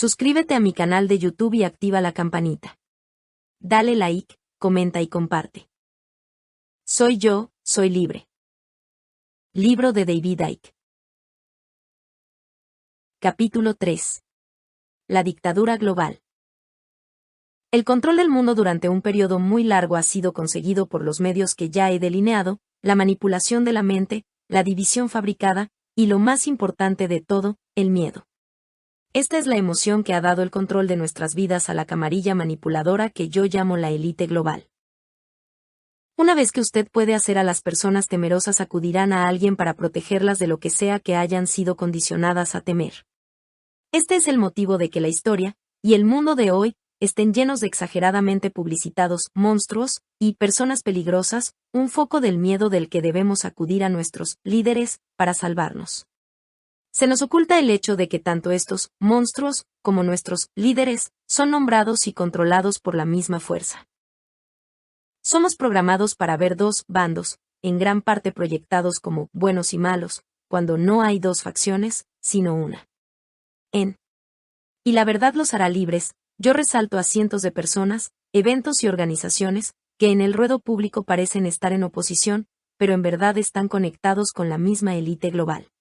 Suscríbete a mi canal de YouTube y activa la campanita. Dale like, comenta y comparte. Soy libre. Libro de David Icke. Capítulo 3. La dictadura global. El control del mundo durante un periodo muy largo ha sido conseguido por los medios que ya he delineado, la manipulación de la mente, la división fabricada, y lo más importante de todo, el miedo. Esta es la emoción que ha dado el control de nuestras vidas a la camarilla manipuladora que yo llamo la élite global. Una vez que usted puede hacer a las personas temerosas, acudirán a alguien para protegerlas de lo que sea que hayan sido condicionadas a temer. Este es el motivo de que la historia, y el mundo de hoy, estén llenos de exageradamente publicitados monstruos y personas peligrosas, un foco del miedo del que debemos acudir a nuestros líderes para salvarnos. Se nos oculta el hecho de que tanto estos monstruos como nuestros líderes son nombrados y controlados por la misma fuerza. Somos programados para ver dos bandos, en gran parte proyectados como buenos y malos, cuando no hay dos facciones, sino una. Y la verdad los hará libres. Yo resalto a cientos de personas, eventos y organizaciones, que en el ruedo público parecen estar en oposición, pero en verdad están conectados con la misma élite global.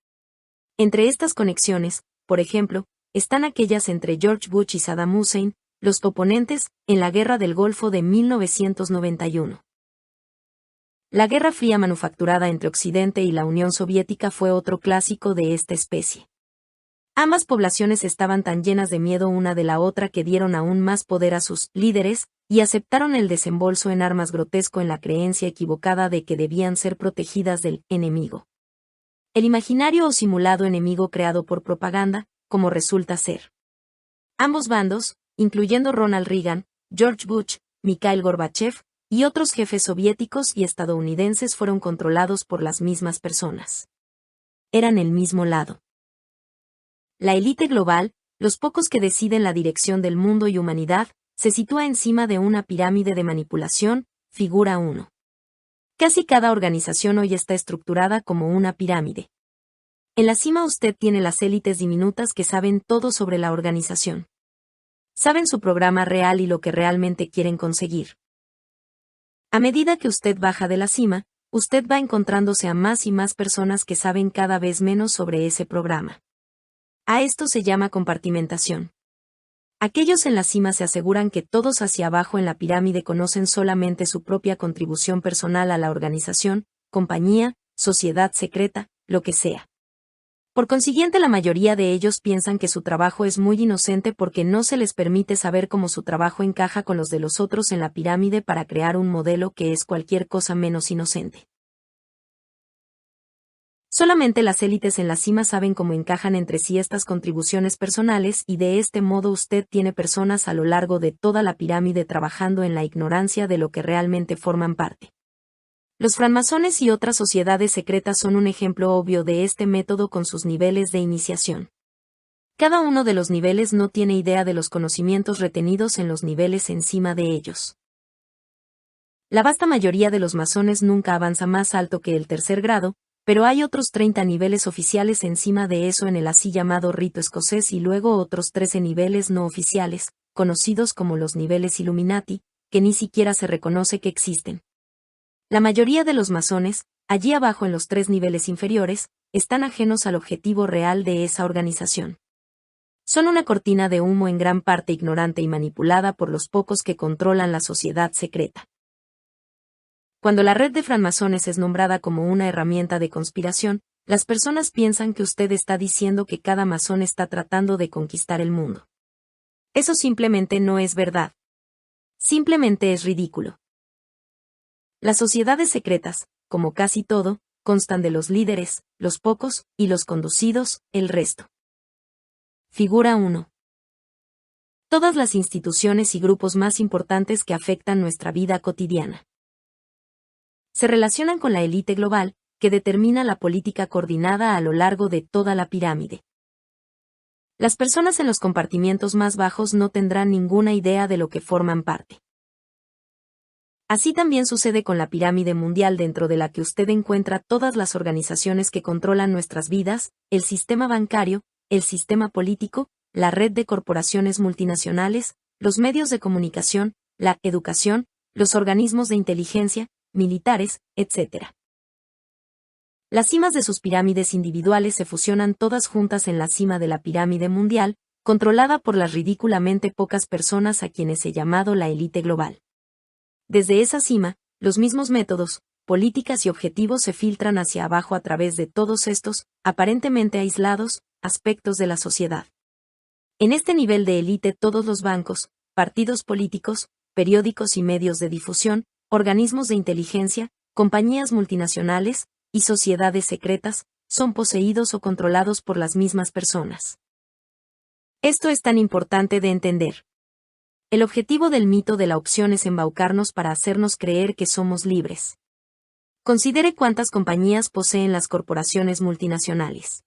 Entre estas conexiones, por ejemplo, están aquellas entre George Bush y Saddam Hussein, los oponentes, en la Guerra del Golfo de 1991. La Guerra Fría manufacturada entre Occidente y la Unión Soviética fue otro clásico de esta especie. Ambas poblaciones estaban tan llenas de miedo una de la otra que dieron aún más poder a sus líderes, y aceptaron el desembolso en armas grotesco en la creencia equivocada de que debían ser protegidas del enemigo. El imaginario o simulado enemigo creado por propaganda, como resulta ser. Ambos bandos, incluyendo Ronald Reagan, George Bush, Mikhail Gorbachev, y otros jefes soviéticos y estadounidenses fueron controlados por las mismas personas. Eran el mismo lado. La élite global, los pocos que deciden la dirección del mundo y humanidad, se sitúa encima de una pirámide de manipulación, figura 1. Casi cada organización hoy está estructurada como una pirámide. En la cima usted tiene las élites diminutas que saben todo sobre la organización. Saben su programa real y lo que realmente quieren conseguir. A medida que usted baja de la cima, usted va encontrándose a más y más personas que saben cada vez menos sobre ese programa. A esto se llama compartimentación. Aquellos en la cima se aseguran que todos hacia abajo en la pirámide conocen solamente su propia contribución personal a la organización, compañía, sociedad secreta, lo que sea. Por consiguiente, la mayoría de ellos piensan que su trabajo es muy inocente porque no se les permite saber cómo su trabajo encaja con los de los otros en la pirámide para crear un modelo que es cualquier cosa menos inocente. Solamente las élites en la cima saben cómo encajan entre sí estas contribuciones personales y de este modo usted tiene personas a lo largo de toda la pirámide trabajando en la ignorancia de lo que realmente forman parte. Los francmasones y otras sociedades secretas son un ejemplo obvio de este método con sus niveles de iniciación. Cada uno de los niveles no tiene idea de los conocimientos retenidos en los niveles encima de ellos. La vasta mayoría de los masones nunca avanza más alto que el tercer grado, pero hay otros 30 niveles oficiales encima de eso en el así llamado rito escocés y luego otros 13 niveles no oficiales, conocidos como los niveles Illuminati, que ni siquiera se reconoce que existen. La mayoría de los masones, allí abajo en los 3 niveles inferiores, están ajenos al objetivo real de esa organización. Son una cortina de humo en gran parte ignorante y manipulada por los pocos que controlan la sociedad secreta. Cuando la red de francmasones es nombrada como una herramienta de conspiración, las personas piensan que usted está diciendo que cada masón está tratando de conquistar el mundo. Eso simplemente no es verdad. Simplemente es ridículo. Las sociedades secretas, como casi todo, constan de los líderes, los pocos, y los conducidos, el resto. Figura 1. Todas las instituciones y grupos más importantes que afectan nuestra vida cotidiana se relacionan con la élite global, que determina la política coordinada a lo largo de toda la pirámide. Las personas en los compartimientos más bajos no tendrán ninguna idea de lo que forman parte. Así también sucede con la pirámide mundial dentro de la que usted encuentra todas las organizaciones que controlan nuestras vidas, el sistema bancario, el sistema político, la red de corporaciones multinacionales, los medios de comunicación, la educación, los organismos de inteligencia, militares, etc. Las cimas de sus pirámides individuales se fusionan todas juntas en la cima de la pirámide mundial, controlada por las ridículamente pocas personas a quienes he llamado la élite global. Desde esa cima, los mismos métodos, políticas y objetivos se filtran hacia abajo a través de todos estos, aparentemente aislados, aspectos de la sociedad. En este nivel de élite todos los bancos, partidos políticos, periódicos y medios de difusión, organismos de inteligencia, compañías multinacionales y sociedades secretas, son poseídos o controlados por las mismas personas. Esto es tan importante de entender. El objetivo del mito de la opción es embaucarnos para hacernos creer que somos libres. Considere cuántas compañías poseen las corporaciones multinacionales.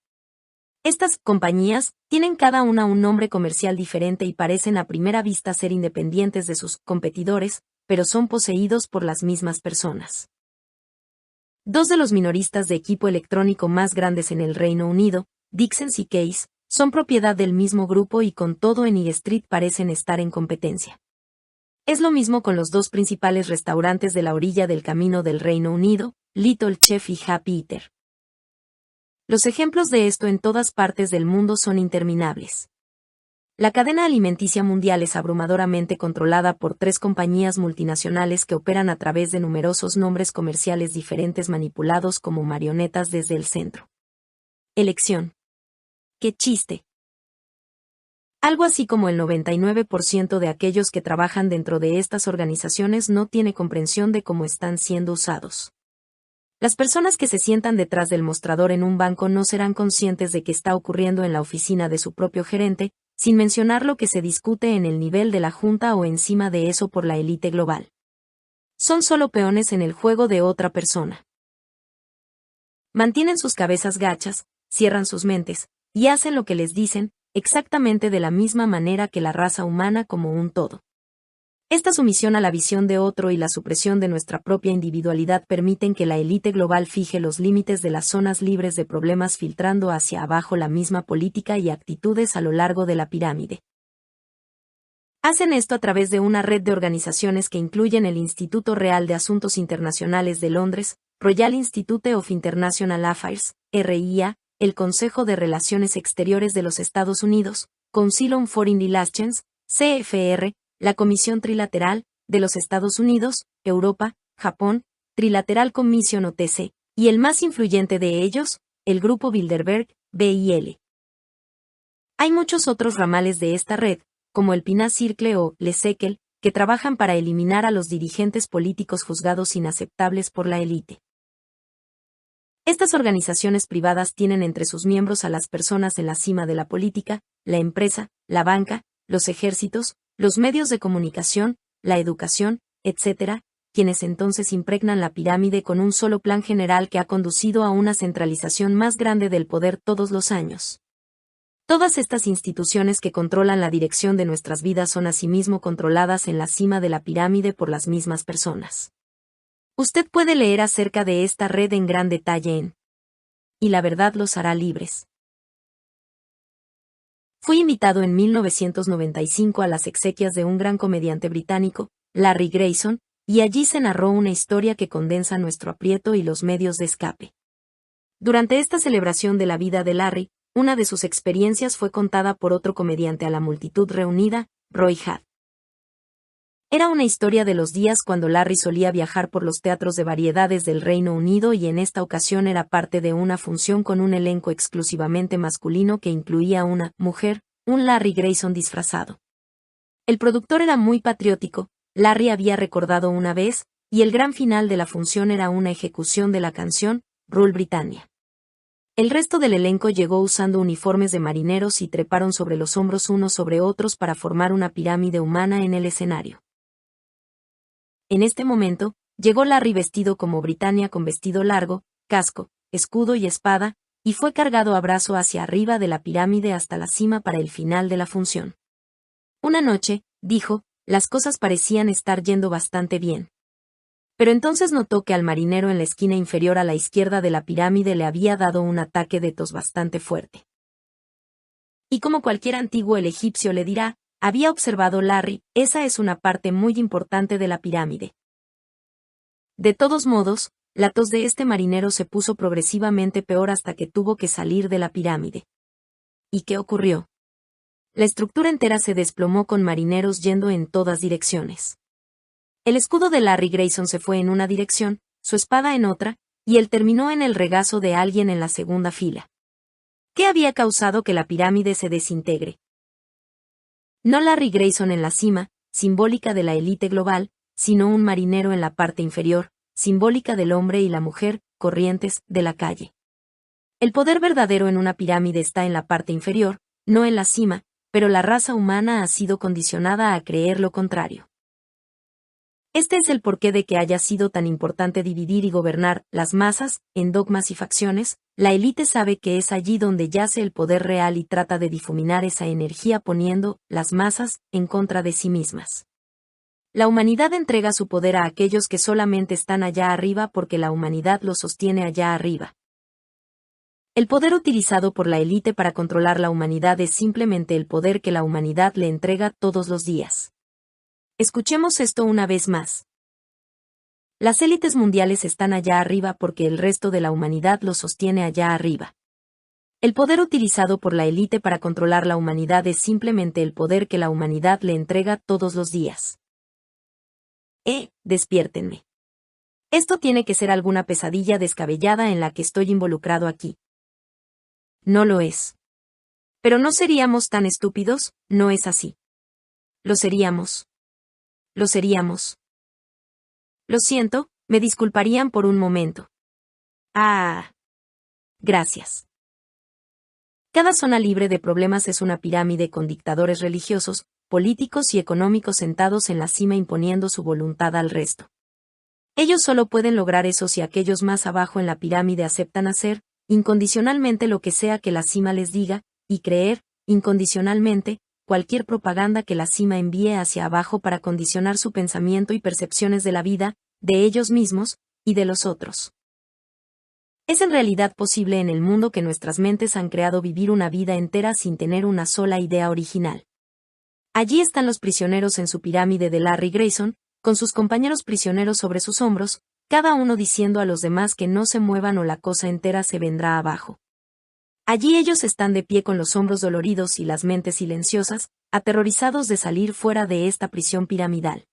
Estas compañías tienen cada una un nombre comercial diferente y parecen a primera vista ser independientes de sus competidores, pero son poseídos por las mismas personas. Dos de los minoristas de equipo electrónico más grandes en el Reino Unido, Dixon y Case, son propiedad del mismo grupo y con todo en Street parecen estar en competencia. Es lo mismo con los dos principales restaurantes de la orilla del camino del Reino Unido, Little Chef y Happy Eater. Los ejemplos de esto en todas partes del mundo son interminables. La cadena alimenticia mundial es abrumadoramente controlada por tres compañías multinacionales que operan a través de numerosos nombres comerciales diferentes manipulados como marionetas desde el centro. Elección. ¡Qué chiste! Algo así como el 99% de aquellos que trabajan dentro de estas organizaciones no tiene comprensión de cómo están siendo usados. Las personas que se sientan detrás del mostrador en un banco no serán conscientes de qué está ocurriendo en la oficina de su propio gerente, sin mencionar lo que se discute en el nivel de la junta o encima de eso por la élite global. Son solo peones en el juego de otra persona. Mantienen sus cabezas gachas, cierran sus mentes, y hacen lo que les dicen, exactamente de la misma manera que la raza humana como un todo. Esta sumisión a la visión de otro y la supresión de nuestra propia individualidad permiten que la élite global fije los límites de las zonas libres de problemas filtrando hacia abajo la misma política y actitudes a lo largo de la pirámide. Hacen esto a través de una red de organizaciones que incluyen el Instituto Real de Asuntos Internacionales de Londres, Royal Institute of International Affairs, RIA, el Consejo de Relaciones Exteriores de los Estados Unidos, Council on Foreign Relations, CFR, la Comisión Trilateral, de los Estados Unidos, Europa, Japón, Trilateral Commission OTC, y el más influyente de ellos, el Grupo Bilderberg, BIL. Hay muchos otros ramales de esta red, como el Pinnacle Circle o Le Cercle, que trabajan para eliminar a los dirigentes políticos juzgados inaceptables por la élite. Estas organizaciones privadas tienen entre sus miembros a las personas en la cima de la política, la empresa, la banca, los ejércitos, los medios de comunicación, la educación, etc., quienes entonces impregnan la pirámide con un solo plan general que ha conducido a una centralización más grande del poder todos los años. Todas estas instituciones que controlan la dirección de nuestras vidas son asimismo controladas en la cima de la pirámide por las mismas personas. Usted puede leer acerca de esta red en gran detalle en Y la verdad los hará libres. Fui invitado en 1995 a las exequias de un gran comediante británico, Larry Grayson, y allí se narró una historia que condensa nuestro aprieto y los medios de escape. Durante esta celebración de la vida de Larry, una de sus experiencias fue contada por otro comediante a la multitud reunida, Roy Hadd. Era una historia de los días cuando Larry solía viajar por los teatros de variedades del Reino Unido y en esta ocasión era parte de una función con un elenco exclusivamente masculino que incluía una mujer, un Larry Grayson disfrazado. El productor era muy patriótico, Larry había recordado una vez, y el gran final de la función era una ejecución de la canción, Rule Britannia. El resto del elenco llegó usando uniformes de marineros y treparon sobre los hombros unos sobre otros para formar una pirámide humana en el escenario. En este momento, llegó Larry vestido como Britannia con vestido largo, casco, escudo y espada, y fue cargado a brazo hacia arriba de la pirámide hasta la cima para el final de la función. Una noche, dijo, las cosas parecían estar yendo bastante bien. Pero entonces notó que al marinero en la esquina inferior a la izquierda de la pirámide le había dado un ataque de tos bastante fuerte. Y como cualquier antiguo el egipcio le dirá, había observado Larry, esa es una parte muy importante de la pirámide. De todos modos, la tos de este marinero se puso progresivamente peor hasta que tuvo que salir de la pirámide. ¿Y qué ocurrió? La estructura entera se desplomó con marineros yendo en todas direcciones. El escudo de Larry Grayson se fue en una dirección, su espada en otra, y él terminó en el regazo de alguien en la segunda fila. ¿Qué había causado que la pirámide se desintegre? No Larry Grayson en la cima, simbólica de la élite global, sino un marinero en la parte inferior, simbólica del hombre y la mujer, corrientes, de la calle. El poder verdadero en una pirámide está en la parte inferior, no en la cima, pero la raza humana ha sido condicionada a creer lo contrario. Este es el porqué de que haya sido tan importante dividir y gobernar las masas en dogmas y facciones. La élite sabe que es allí donde yace el poder real y trata de difuminar esa energía poniendo las masas en contra de sí mismas. La humanidad entrega su poder a aquellos que solamente están allá arriba porque la humanidad lo sostiene allá arriba. El poder utilizado por la élite para controlar la humanidad es simplemente el poder que la humanidad le entrega todos los días. Escuchemos esto una vez más. Las élites mundiales están allá arriba porque el resto de la humanidad los sostiene allá arriba. El poder utilizado por la élite para controlar la humanidad es simplemente el poder que la humanidad le entrega todos los días. Despiértenme. Esto tiene que ser alguna pesadilla descabellada en la que estoy involucrado aquí. No lo es. Pero no seríamos tan estúpidos, no es así. Lo seríamos. Lo seríamos. Lo siento, me disculparían por un momento. Gracias. Cada zona libre de problemas es una pirámide con dictadores religiosos, políticos y económicos sentados en la cima imponiendo su voluntad al resto. Ellos solo pueden lograr eso si aquellos más abajo en la pirámide aceptan hacer, incondicionalmente lo que sea que la cima les diga, y creer, incondicionalmente, cualquier propaganda que la cima envíe hacia abajo para condicionar su pensamiento y percepciones de la vida, de ellos mismos, y de los otros. Es en realidad posible en el mundo que nuestras mentes han creado vivir una vida entera sin tener una sola idea original. Allí están los prisioneros en su pirámide de Larry Grayson, con sus compañeros prisioneros sobre sus hombros, cada uno diciendo a los demás que no se muevan o la cosa entera se vendrá abajo. Allí ellos están de pie con los hombros doloridos y las mentes silenciosas, aterrorizados de salir fuera de esta prisión piramidal.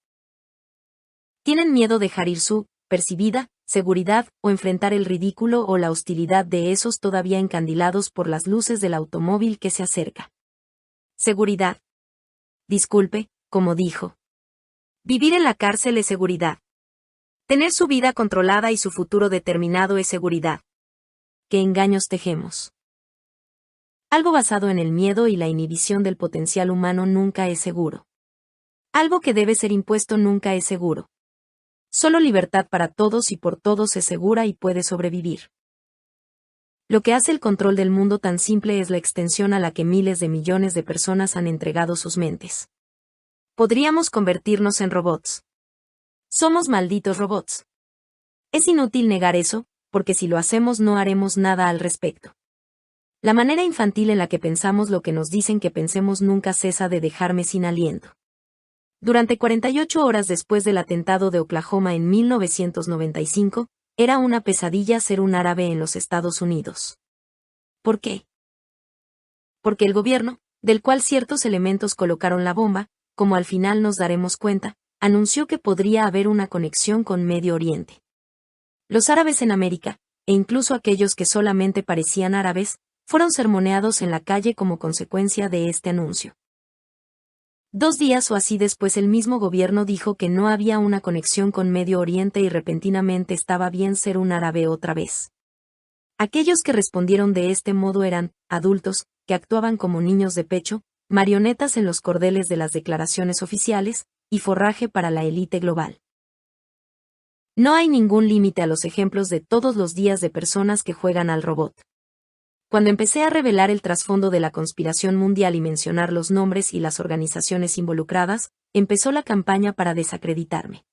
Tienen miedo de dejar ir su percibida seguridad o enfrentar el ridículo o la hostilidad de esos todavía encandilados por las luces del automóvil que se acerca. Seguridad. Disculpe, como dijo. Vivir en la cárcel es seguridad. Tener su vida controlada y su futuro determinado es seguridad. ¿Qué engaños tejemos? Algo basado en el miedo y la inhibición del potencial humano nunca es seguro. Algo que debe ser impuesto nunca es seguro. Solo libertad para todos y por todos es segura y puede sobrevivir. Lo que hace el control del mundo tan simple es la extensión a la que miles de millones de personas han entregado sus mentes. Podríamos convertirnos en robots. Somos malditos robots. Es inútil negar eso, porque si lo hacemos no haremos nada al respecto. La manera infantil en la que pensamos lo que nos dicen que pensemos nunca cesa de dejarme sin aliento. Durante 48 horas después del atentado de Oklahoma en 1995, era una pesadilla ser un árabe en los Estados Unidos. ¿Por qué? Porque el gobierno, del cual ciertos elementos colocaron la bomba, como al final nos daremos cuenta, anunció que podría haber una conexión con Medio Oriente. Los árabes en América, e incluso aquellos que solamente parecían árabes, fueron sermoneados en la calle como consecuencia de este anuncio. 2 días o así después el mismo gobierno dijo que no había una conexión con Medio Oriente y repentinamente estaba bien ser un árabe otra vez. Aquellos que respondieron de este modo eran adultos, que actuaban como niños de pecho, marionetas en los cordeles de las declaraciones oficiales, y forraje para la élite global. No hay ningún límite a los ejemplos de todos los días de personas que juegan al robot. Cuando empecé a revelar el trasfondo de la conspiración mundial y mencionar los nombres y las organizaciones involucradas, empezó la campaña para desacreditarme.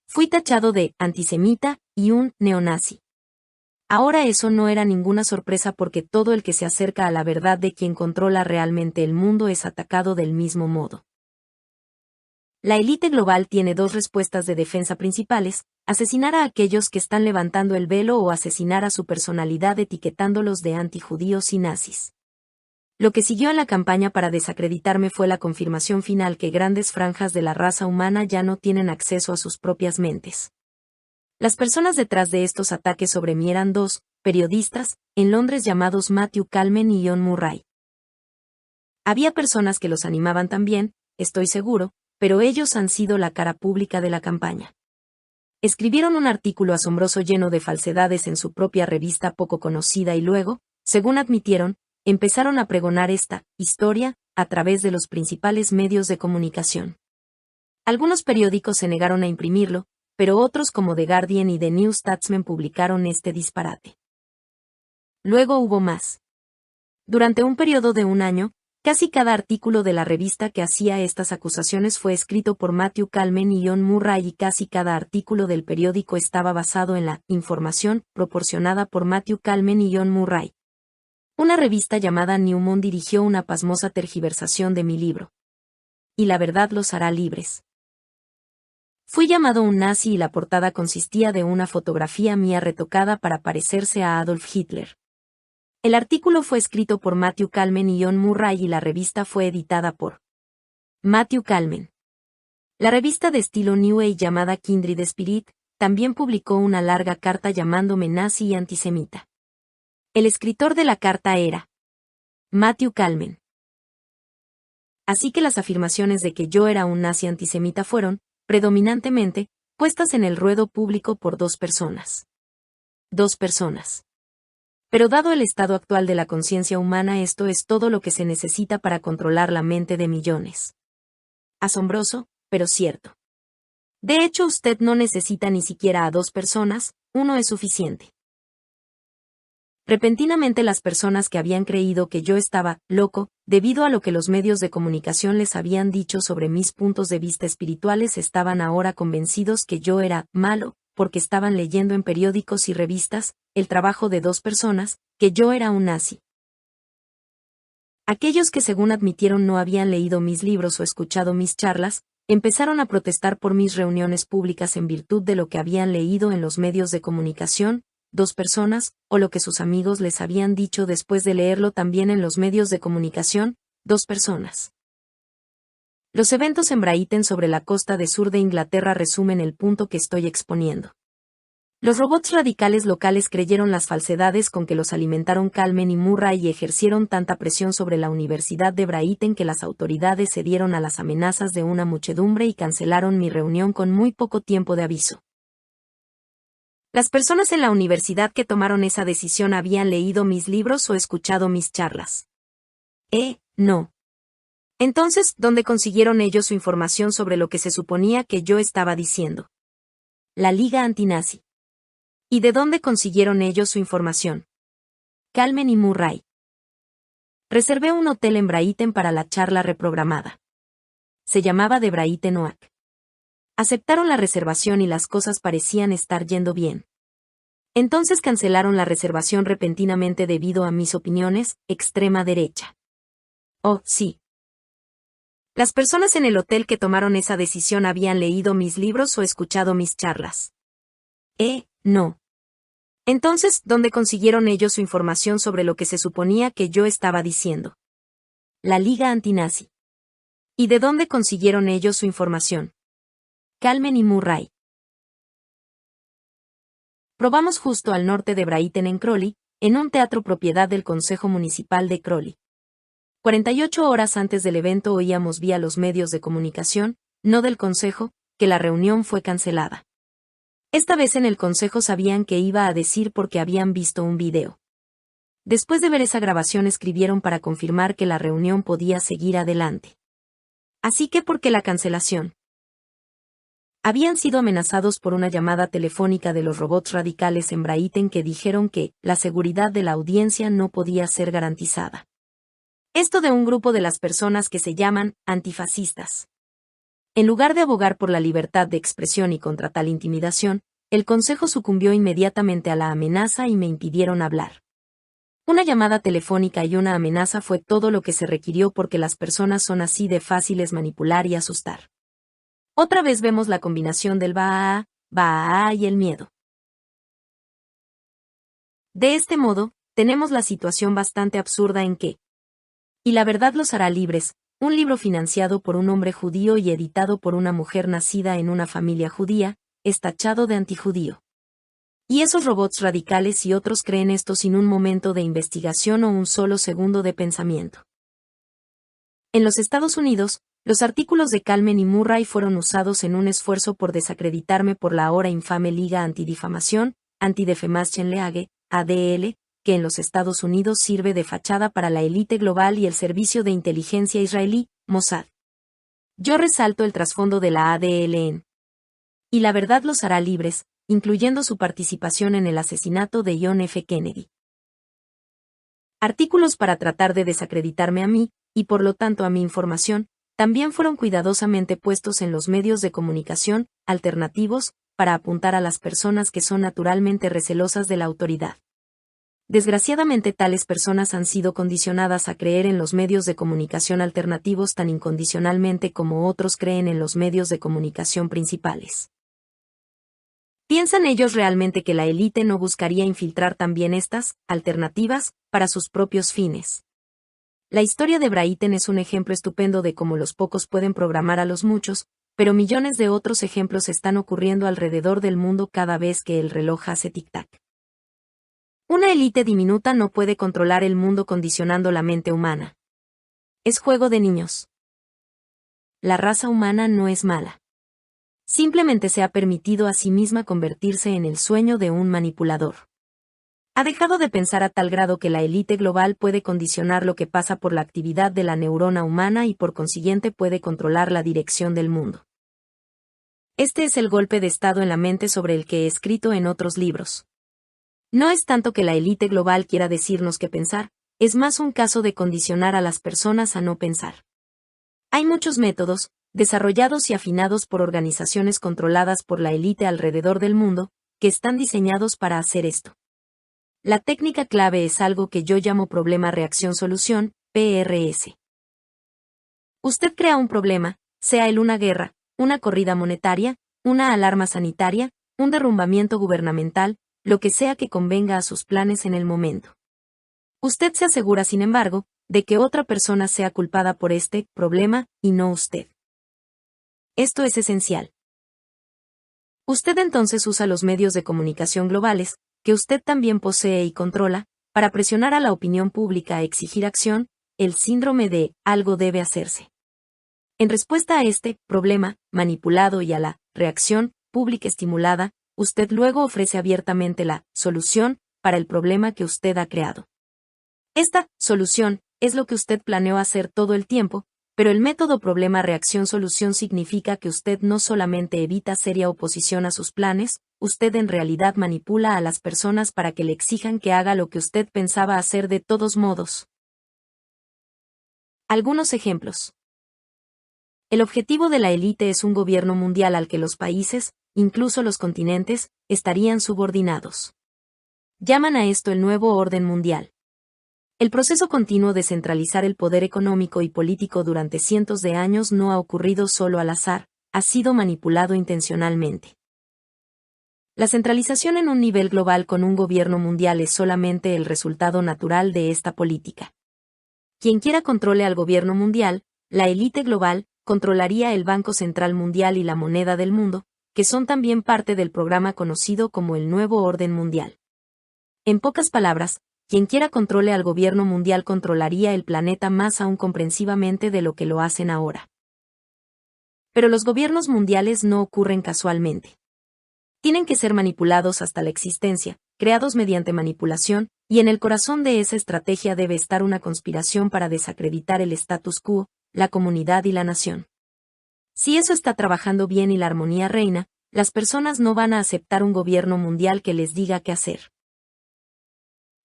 Fui tachado de antisemita y un neonazi. Ahora eso no era ninguna sorpresa porque todo el que se acerca a la verdad de quien controla realmente el mundo es atacado del mismo modo. La élite global tiene dos respuestas de defensa principales: asesinar a aquellos que están levantando el velo o asesinar a su personalidad etiquetándolos de antijudíos y nazis. Lo que siguió en la campaña para desacreditarme fue la confirmación final que grandes franjas de la raza humana ya no tienen acceso a sus propias mentes. Las personas detrás de estos ataques sobre mí eran dos periodistas en Londres llamados Matthew Kalmen y John Murray. Había personas que los animaban también, estoy seguro, pero ellos han sido la cara pública de la campaña. Escribieron un artículo asombroso lleno de falsedades en su propia revista poco conocida y luego, según admitieron, empezaron a pregonar esta historia a través de los principales medios de comunicación. Algunos periódicos se negaron a imprimirlo, pero otros como The Guardian y The New Statesman publicaron este disparate. Luego hubo más. Durante un periodo de un año, casi cada artículo de la revista que hacía estas acusaciones fue escrito por Matthew Kalmen y John Murray y casi cada artículo del periódico estaba basado en la información proporcionada por Matthew Kalmen y John Murray. Una revista llamada Newman dirigió una pasmosa tergiversación de mi libro. Y la verdad los hará libres. Fui llamado un nazi y la portada consistía de una fotografía mía retocada para parecerse a Adolf Hitler. El artículo fue escrito por Matthew Kalmen y John Murray y la revista fue editada por Matthew Kalmen. La revista de estilo New Age llamada Kindred Spirit también publicó una larga carta llamándome nazi y antisemita. El escritor de la carta era Matthew Kalmen. Así que las afirmaciones de que yo era un nazi antisemita fueron, predominantemente, puestas en el ruedo público por dos personas. Pero dado el estado actual de la conciencia humana, esto es todo lo que se necesita para controlar la mente de millones. Asombroso, pero cierto. De hecho, usted no necesita ni siquiera a dos personas, uno es suficiente. Repentinamente las personas que habían creído que yo estaba loco, debido a lo que los medios de comunicación les habían dicho sobre mis puntos de vista espirituales, estaban ahora convencidos que yo era malo, porque estaban leyendo en periódicos y revistas, el trabajo de dos personas, que yo era un nazi. Aquellos que según admitieron no habían leído mis libros o escuchado mis charlas, empezaron a protestar por mis reuniones públicas en virtud de lo que habían leído en los medios de comunicación, dos personas, o lo que sus amigos les habían dicho después de leerlo también en los medios de comunicación, dos personas. Los eventos en Brighton sobre la costa de sur de Inglaterra resumen el punto que estoy exponiendo. Los robots radicales locales creyeron las falsedades con que los alimentaron Kalmen y Murray y ejercieron tanta presión sobre la Universidad de Brighton que las autoridades cedieron a las amenazas de una muchedumbre y cancelaron mi reunión con muy poco tiempo de aviso. Las personas en la universidad que tomaron esa decisión habían leído mis libros o escuchado mis charlas. No. Entonces, ¿dónde consiguieron ellos su información sobre lo que se suponía que yo estaba diciendo? La Liga Antinazi. ¿Y de dónde consiguieron ellos su información? Kalmen y Murray. Reservé un hotel en Brighton para la charla reprogramada. Se llamaba The Brighton Oak. Aceptaron la reservación y las cosas parecían estar yendo bien. Entonces cancelaron la reservación repentinamente debido a mis opiniones, extrema derecha. Oh, sí. Las personas en el hotel que tomaron esa decisión habían leído mis libros o escuchado mis charlas. No. Entonces, ¿dónde consiguieron ellos su información sobre lo que se suponía que yo estaba diciendo? La Liga Antinazi. ¿Y de dónde consiguieron ellos su información? Kalmen y Murray. Probamos justo al norte de Brighton en Crawley, en un teatro propiedad del Consejo Municipal de Crawley. 48 horas antes del evento oíamos vía los medios de comunicación, no del Consejo, que la reunión fue cancelada. Esta vez en el Consejo sabían que iba a decir porque habían visto un video. Después de ver esa grabación escribieron para confirmar que la reunión podía seguir adelante. Así que ¿por qué la cancelación? Habían sido amenazados por una llamada telefónica de los robots radicales en Brighton que dijeron que la seguridad de la audiencia no podía ser garantizada. Esto de un grupo de las personas que se llaman antifascistas. En lugar de abogar por la libertad de expresión y contra tal intimidación, el consejo sucumbió inmediatamente a la amenaza y me impidieron hablar. Una llamada telefónica y una amenaza fue todo lo que se requirió porque las personas son así de fáciles manipular y asustar. Otra vez vemos la combinación del va y el miedo. De este modo, tenemos la situación bastante absurda en que "Y la verdad los hará libres", un libro financiado por un hombre judío y editado por una mujer nacida en una familia judía, es tachado de antijudío. Y esos robots radicales y otros creen esto sin un momento de investigación o un solo segundo de pensamiento. En los Estados Unidos, los artículos de Kalman y Murray fueron usados en un esfuerzo por desacreditarme por la ahora infame Liga Antidifamación, Anti-Defamation League, ADL, que en los Estados Unidos sirve de fachada para la élite global y el servicio de inteligencia israelí, Mossad. Yo resalto el trasfondo de la ADL en "Y la verdad los hará libres", incluyendo su participación en el asesinato de John F. Kennedy. Artículos para tratar de desacreditarme a mí, y por lo tanto a mi información, también fueron cuidadosamente puestos en los medios de comunicación alternativos, para apuntar a las personas que son naturalmente recelosas de la autoridad. Desgraciadamente tales personas han sido condicionadas a creer en los medios de comunicación alternativos tan incondicionalmente como otros creen en los medios de comunicación principales. ¿Piensan ellos realmente que la élite no buscaría infiltrar también estas alternativas para sus propios fines? La historia de Brighton es un ejemplo estupendo de cómo los pocos pueden programar a los muchos, pero millones de otros ejemplos están ocurriendo alrededor del mundo cada vez que el reloj hace tic-tac. Una élite diminuta no puede controlar el mundo condicionando la mente humana. Es juego de niños. La raza humana no es mala. Simplemente se ha permitido a sí misma convertirse en el sueño de un manipulador. Ha dejado de pensar a tal grado que la élite global puede condicionar lo que pasa por la actividad de la neurona humana y por consiguiente puede controlar la dirección del mundo. Este es el golpe de estado en la mente sobre el que he escrito en otros libros. No es tanto que la élite global quiera decirnos qué pensar, es más un caso de condicionar a las personas a no pensar. Hay muchos métodos, desarrollados y afinados por organizaciones controladas por la élite alrededor del mundo, que están diseñados para hacer esto. La técnica clave es algo que yo llamo problema reacción-solución, PRS. Usted crea un problema, sea él una guerra, una corrida monetaria, una alarma sanitaria, un derrumbamiento gubernamental, lo que sea que convenga a sus planes en el momento. Usted se asegura, sin embargo, de que otra persona sea culpada por este problema, y no usted. Esto es esencial. Usted entonces usa los medios de comunicación globales, que usted también posee y controla, para presionar a la opinión pública a exigir acción, el síndrome de algo debe hacerse. En respuesta a este problema manipulado y a la reacción pública estimulada, usted luego ofrece abiertamente la solución para el problema que usted ha creado. Esta solución es lo que usted planeó hacer todo el tiempo, pero el método problema-reacción-solución significa que usted no solamente evita seria oposición a sus planes, usted en realidad manipula a las personas para que le exijan que haga lo que usted pensaba hacer de todos modos. Algunos ejemplos. El objetivo de la élite es un gobierno mundial al que los países, incluso los continentes, estarían subordinados. Llaman a esto el nuevo orden mundial. El proceso continuo de centralizar el poder económico y político durante cientos de años no ha ocurrido solo al azar, ha sido manipulado intencionalmente. La centralización en un nivel global con un gobierno mundial es solamente el resultado natural de esta política. Quien quiera controle al gobierno mundial, la élite global, controlaría el Banco Central Mundial y la moneda del mundo, que son también parte del programa conocido como el Nuevo Orden Mundial. En pocas palabras, quien quiera controle al gobierno mundial controlaría el planeta más aún comprensivamente de lo que lo hacen ahora. Pero los gobiernos mundiales no ocurren casualmente. Tienen que ser manipulados hasta la existencia, creados mediante manipulación, y en el corazón de esa estrategia debe estar una conspiración para desacreditar el status quo, la comunidad y la nación. Si eso está trabajando bien y la armonía reina, las personas no van a aceptar un gobierno mundial que les diga qué hacer.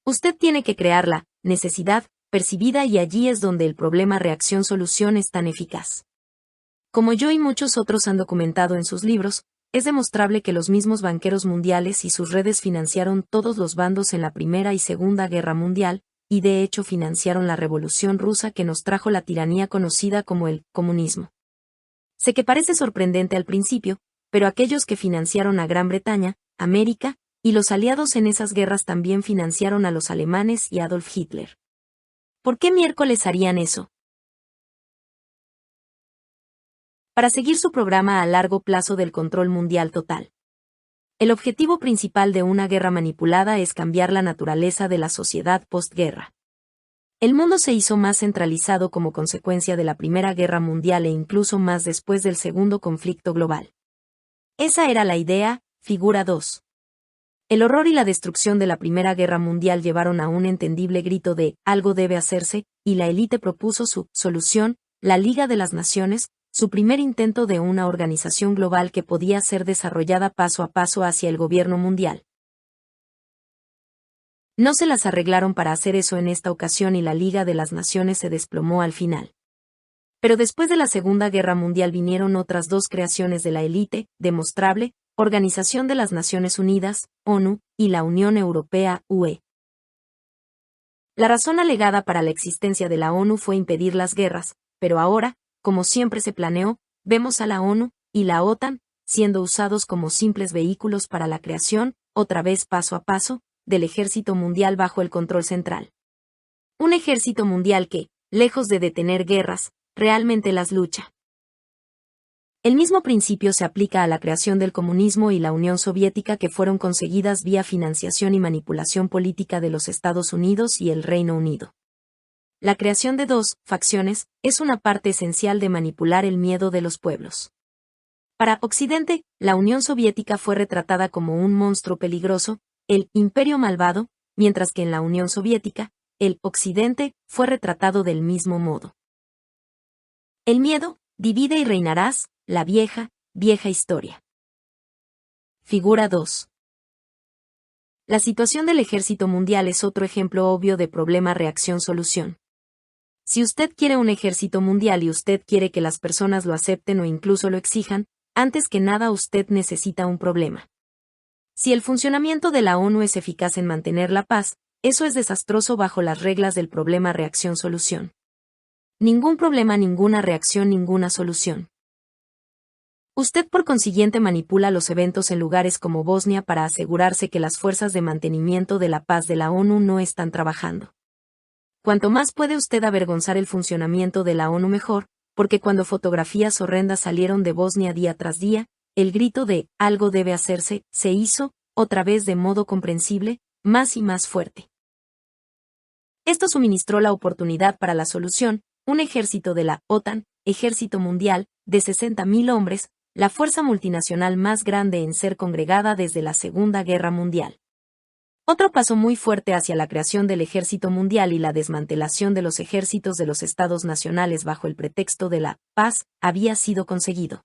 Usted tiene que crear la necesidad percibida y allí es donde el problema reacción-solución es tan eficaz. Como yo y muchos otros han documentado en sus libros, es demostrable que los mismos banqueros mundiales y sus redes financiaron todos los bandos en la Primera y Segunda Guerra Mundial, y de hecho financiaron la Revolución Rusa que nos trajo la tiranía conocida como el comunismo. Sé que parece sorprendente al principio, pero aquellos que financiaron a Gran Bretaña, América, y los aliados en esas guerras también financiaron a los alemanes y Adolf Hitler. ¿Por qué miércoles harían eso? Para seguir su programa a largo plazo del control mundial total. El objetivo principal de una guerra manipulada es cambiar la naturaleza de la sociedad postguerra. El mundo se hizo más centralizado como consecuencia de la Primera Guerra Mundial e incluso más después del Segundo Conflicto Global. Esa era la idea, figura 2. El horror y la destrucción de la Primera Guerra Mundial llevaron a un entendible grito de «algo debe hacerse», y la élite propuso su solución, la Liga de las Naciones, su primer intento de una organización global que podía ser desarrollada paso a paso hacia el gobierno mundial. No se las arreglaron para hacer eso en esta ocasión y la Liga de las Naciones se desplomó al final. Pero después de la Segunda Guerra Mundial vinieron otras dos creaciones de la élite, demostrable, Organización de las Naciones Unidas, ONU, y la Unión Europea, UE. La razón alegada para la existencia de la ONU fue impedir las guerras, pero ahora, como siempre se planeó, vemos a la ONU y la OTAN siendo usados como simples vehículos para la creación, otra vez paso a paso, del ejército mundial bajo el control central. Un ejército mundial que, lejos de detener guerras, realmente las lucha. El mismo principio se aplica a la creación del comunismo y la Unión Soviética que fueron conseguidas vía financiación y manipulación política de los Estados Unidos y el Reino Unido. La creación de dos facciones es una parte esencial de manipular el miedo de los pueblos. Para Occidente, la Unión Soviética fue retratada como un monstruo peligroso, el imperio malvado, mientras que en la Unión Soviética, el Occidente fue retratado del mismo modo. El miedo, divide y reinarás, la vieja historia. Figura 2. La situación del ejército mundial es otro ejemplo obvio de problema-reacción-solución. Si usted quiere un ejército mundial y usted quiere que las personas lo acepten o incluso lo exijan, antes que nada usted necesita un problema. Si el funcionamiento de la ONU es eficaz en mantener la paz, eso es desastroso bajo las reglas del problema-reacción-solución. Ningún problema, ninguna reacción, ninguna solución. Usted por consiguiente manipula los eventos en lugares como Bosnia para asegurarse que las fuerzas de mantenimiento de la paz de la ONU no están trabajando. Cuanto más puede usted avergonzar el funcionamiento de la ONU mejor, porque cuando fotografías horrendas salieron de Bosnia día tras día, el grito de «algo debe hacerse» se hizo, otra vez de modo comprensible, más y más fuerte. Esto suministró la oportunidad para la solución, un ejército de la OTAN, ejército mundial, de 60.000 hombres, la fuerza multinacional más grande en ser congregada desde la Segunda Guerra Mundial. Otro paso muy fuerte hacia la creación del ejército mundial y la desmantelación de los ejércitos de los estados nacionales bajo el pretexto de la paz había sido conseguido.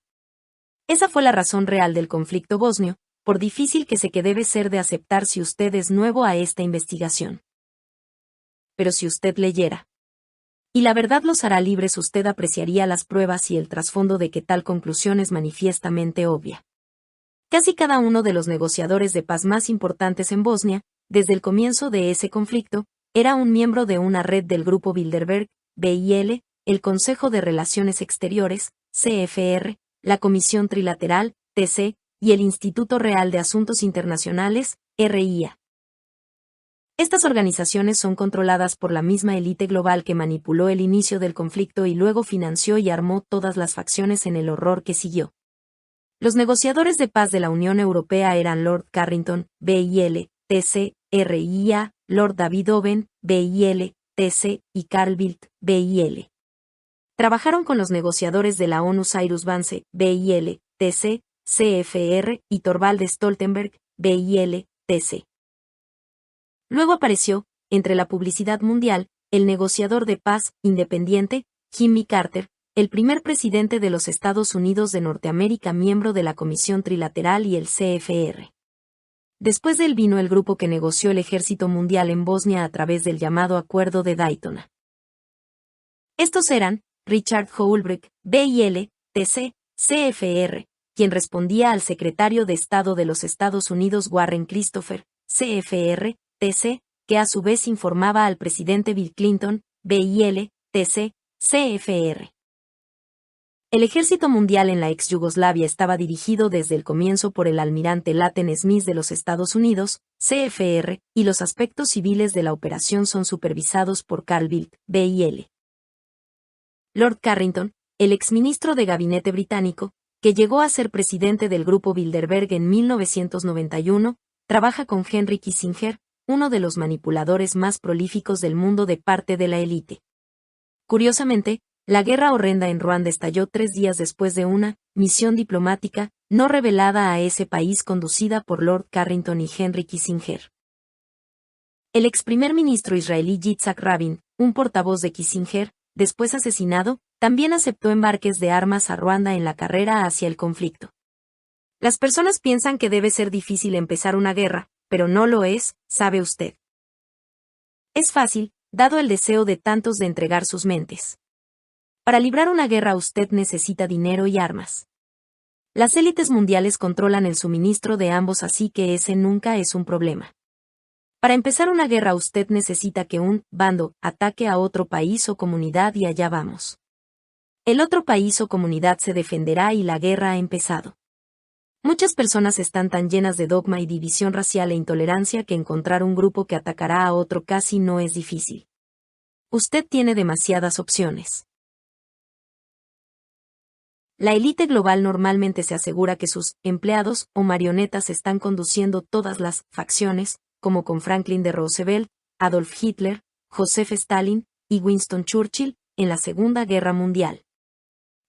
Esa fue la razón real del conflicto bosnio, por difícil que se que debe ser de aceptar si usted es nuevo a esta investigación. Pero si usted leyera, y la verdad los hará libres, usted apreciaría las pruebas y el trasfondo de que tal conclusión es manifiestamente obvia. Casi cada uno de los negociadores de paz más importantes en Bosnia, desde el comienzo de ese conflicto, era un miembro de una red del Grupo Bilderberg, BIL, el Consejo de Relaciones Exteriores, CFR, la Comisión Trilateral, TC, y el Instituto Real de Asuntos Internacionales, RIA. Estas organizaciones son controladas por la misma élite global que manipuló el inicio del conflicto y luego financió y armó todas las facciones en el horror que siguió. Los negociadores de paz de la Unión Europea eran Lord Carrington, BIL, TC, RIA, Lord David Owen, BIL, TC, y Carl Bildt, BIL. Trabajaron con los negociadores de la ONU Cyrus Vance, BIL, TC, CFR, y Thorvald Stoltenberg, BIL, TC. Luego apareció, entre la publicidad mundial, el negociador de paz, independiente, Jimmy Carter, el primer presidente de los Estados Unidos de Norteamérica, miembro de la Comisión Trilateral y el CFR. Después de él vino el grupo que negoció el ejército mundial en Bosnia a través del llamado Acuerdo de Daytona. Estos eran Richard Holbrooke, BIL, TC, CFR, quien respondía al secretario de Estado de los Estados Unidos Warren Christopher, CFR, TC, que a su vez informaba al presidente Bill Clinton, BIL, TC, CFR. El ejército mundial en la ex Yugoslavia estaba dirigido desde el comienzo por el almirante Latten Smith de los Estados Unidos, CFR, y los aspectos civiles de la operación son supervisados por Carl Bildt, BIL. Lord Carrington, el exministro de Gabinete británico, que llegó a ser presidente del Grupo Bilderberg en 1991, trabaja con Henry Kissinger, uno de los manipuladores más prolíficos del mundo de parte de la élite. Curiosamente, la guerra horrenda en Ruanda estalló 3 días después de una misión diplomática no revelada a ese país conducida por Lord Carrington y Henry Kissinger. El ex primer ministro israelí Yitzhak Rabin, un portavoz de Kissinger, después asesinado, también aceptó embarques de armas a Ruanda en la carrera hacia el conflicto. Las personas piensan que debe ser difícil empezar una guerra, pero no lo es, sabe usted. Es fácil, dado el deseo de tantos de entregar sus mentes. Para librar una guerra usted necesita dinero y armas. Las élites mundiales controlan el suministro de ambos, así que ese nunca es un problema. Para empezar una guerra usted necesita que un bando ataque a otro país o comunidad y allá vamos. El otro país o comunidad se defenderá y la guerra ha empezado. Muchas personas están tan llenas de dogma y división racial e intolerancia que encontrar un grupo que atacará a otro casi no es difícil. Usted tiene demasiadas opciones. La élite global normalmente se asegura que sus empleados o marionetas están conduciendo todas las facciones, como con Franklin D. Roosevelt, Adolf Hitler, Joseph Stalin y Winston Churchill en la Segunda Guerra Mundial.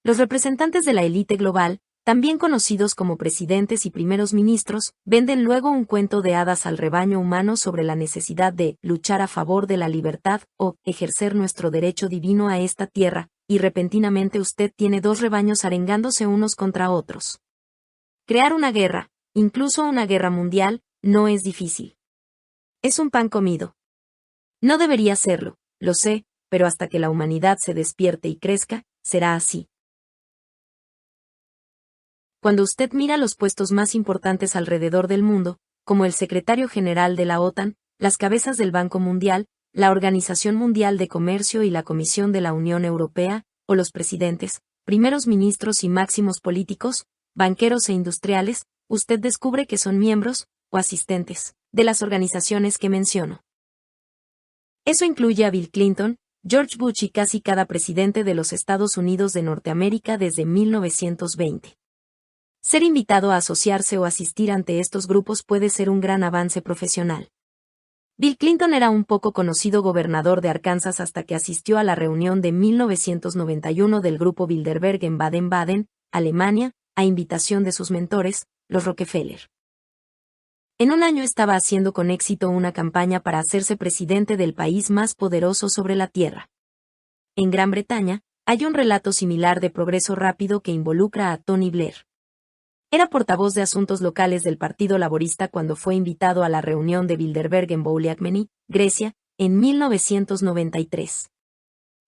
Los representantes de la élite global, también conocidos como presidentes y primeros ministros, venden luego un cuento de hadas al rebaño humano sobre la necesidad de luchar a favor de la libertad o ejercer nuestro derecho divino a esta tierra, y repentinamente usted tiene 2 rebaños arengándose unos contra otros. Crear una guerra, incluso una guerra mundial, no es difícil. Es un pan comido. No debería serlo, lo sé, pero hasta que la humanidad se despierte y crezca, será así. Cuando usted mira los puestos más importantes alrededor del mundo, como el secretario general de la OTAN, las cabezas del Banco Mundial, la Organización Mundial de Comercio y la Comisión de la Unión Europea, o los presidentes, primeros ministros y máximos políticos, banqueros e industriales, usted descubre que son miembros, o asistentes, de las organizaciones que menciono. Eso incluye a Bill Clinton, George Bush y casi cada presidente de los Estados Unidos de Norteamérica desde 1920. Ser invitado a asociarse o asistir ante estos grupos puede ser un gran avance profesional. Bill Clinton era un poco conocido gobernador de Arkansas hasta que asistió a la reunión de 1991 del Grupo Bilderberg en Baden-Baden, Alemania, a invitación de sus mentores, los Rockefeller. En un año estaba haciendo con éxito una campaña para hacerse presidente del país más poderoso sobre la Tierra. En Gran Bretaña, hay un relato similar de progreso rápido que involucra a Tony Blair. Era portavoz de asuntos locales del Partido Laborista cuando fue invitado a la reunión de Bilderberg en Bouliagmeni, Grecia, en 1993.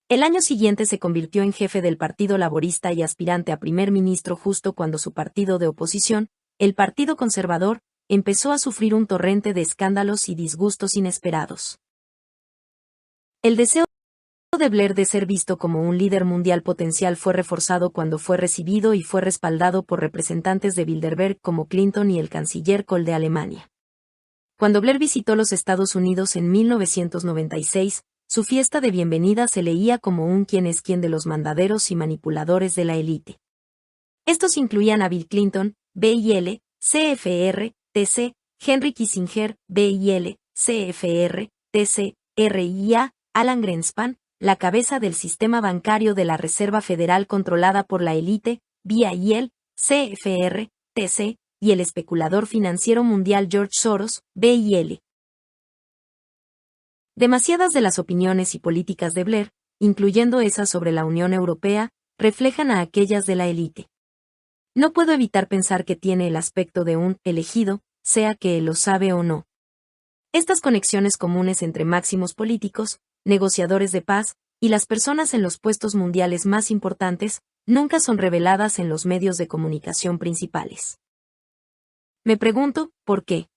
El año siguiente se convirtió en jefe del Partido Laborista y aspirante a primer ministro justo cuando su partido de oposición, el Partido Conservador, empezó a sufrir un torrente de escándalos y disgustos inesperados. El deseo de Blair de ser visto como un líder mundial potencial fue reforzado cuando fue recibido y fue respaldado por representantes de Bilderberg como Clinton y el canciller Kohl de Alemania. Cuando Blair visitó los Estados Unidos en 1996, su fiesta de bienvenida se leía como un quién es quién de los mandaderos y manipuladores de la élite. Estos incluían a Bill Clinton, BIL, CFR, TC, Henry Kissinger, BIL, CFR, TC, RIA, Alan Greenspan, la cabeza del sistema bancario de la Reserva Federal controlada por la élite, BIL, CFR, TC, y el especulador financiero mundial George Soros, BIL. Demasiadas de las opiniones y políticas de Blair, incluyendo esas sobre la Unión Europea, reflejan a aquellas de la élite. No puedo evitar pensar que tiene el aspecto de un elegido, sea que él lo sabe o no. Estas conexiones comunes entre máximos políticos, negociadores de paz, y las personas en los puestos mundiales más importantes, nunca son reveladas en los medios de comunicación principales. Me pregunto, ¿por qué?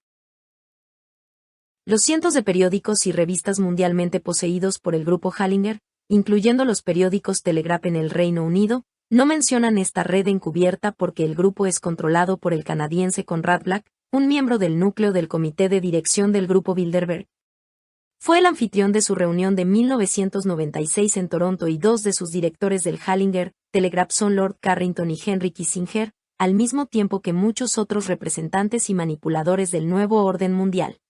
Los cientos de periódicos y revistas mundialmente poseídos por el grupo Hallinger, incluyendo los periódicos Telegraph en el Reino Unido, no mencionan esta red encubierta porque el grupo es controlado por el canadiense Conrad Black, un miembro del núcleo del comité de dirección del grupo Bilderberg. Fue el anfitrión de su reunión de 1996 en Toronto y dos de sus directores del Hallinger Telegraph son Lord Carrington y Henry Kissinger, al mismo tiempo que muchos otros representantes y manipuladores del nuevo orden mundial.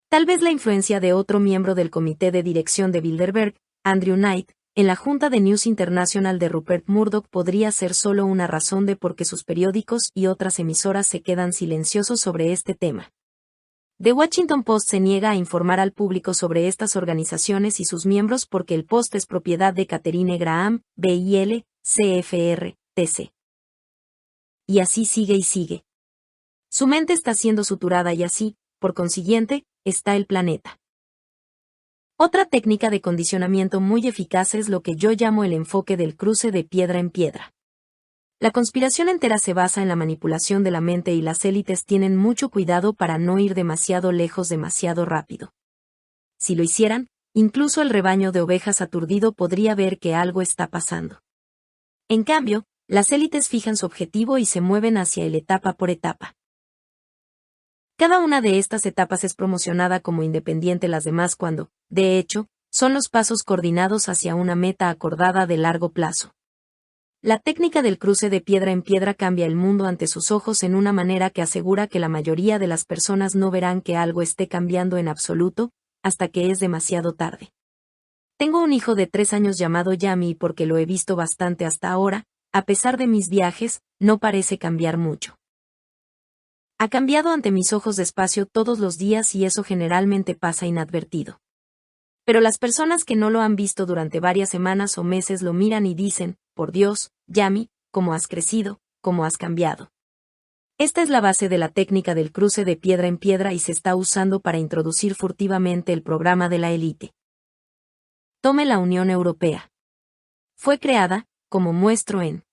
Tal vez la influencia de otro miembro del comité de dirección de Bilderberg, Andrew Knight, en la junta de News International de Rupert Murdoch podría ser solo una razón de por qué sus periódicos y otras emisoras se quedan silenciosos sobre este tema. The Washington Post se niega a informar al público sobre estas organizaciones y sus miembros porque el Post es propiedad de Catherine Graham, BIL, CFR, TC. Y así sigue y sigue. Su mente está siendo suturada y así, por consiguiente, está el planeta. Otra técnica de condicionamiento muy eficaz es lo que yo llamo el enfoque del cruce de piedra en piedra. La conspiración entera se basa en la manipulación de la mente y las élites tienen mucho cuidado para no ir demasiado lejos demasiado rápido. Si lo hicieran, incluso el rebaño de ovejas aturdido podría ver que algo está pasando. En cambio, las élites fijan su objetivo y se mueven hacia él etapa por etapa. Cada una de estas etapas es promocionada como independiente las demás cuando, de hecho, son los pasos coordinados hacia una meta acordada de largo plazo. La técnica del cruce de piedra en piedra cambia el mundo ante sus ojos en una manera que asegura que la mayoría de las personas no verán que algo esté cambiando en absoluto, hasta que es demasiado tarde. Tengo un hijo de 3 años llamado Yami y porque lo he visto bastante hasta ahora, a pesar de mis viajes, no parece cambiar mucho. Ha cambiado ante mis ojos despacio todos los días y eso generalmente pasa inadvertido. Pero las personas que no lo han visto durante varias semanas o meses lo miran y dicen, por Dios, Yami, cómo has crecido, cómo has cambiado. Esta es la base de la técnica del cruce de piedra en piedra y se está usando para introducir furtivamente el programa de la élite. Tome la Unión Europea. Fue creada, como muestro en.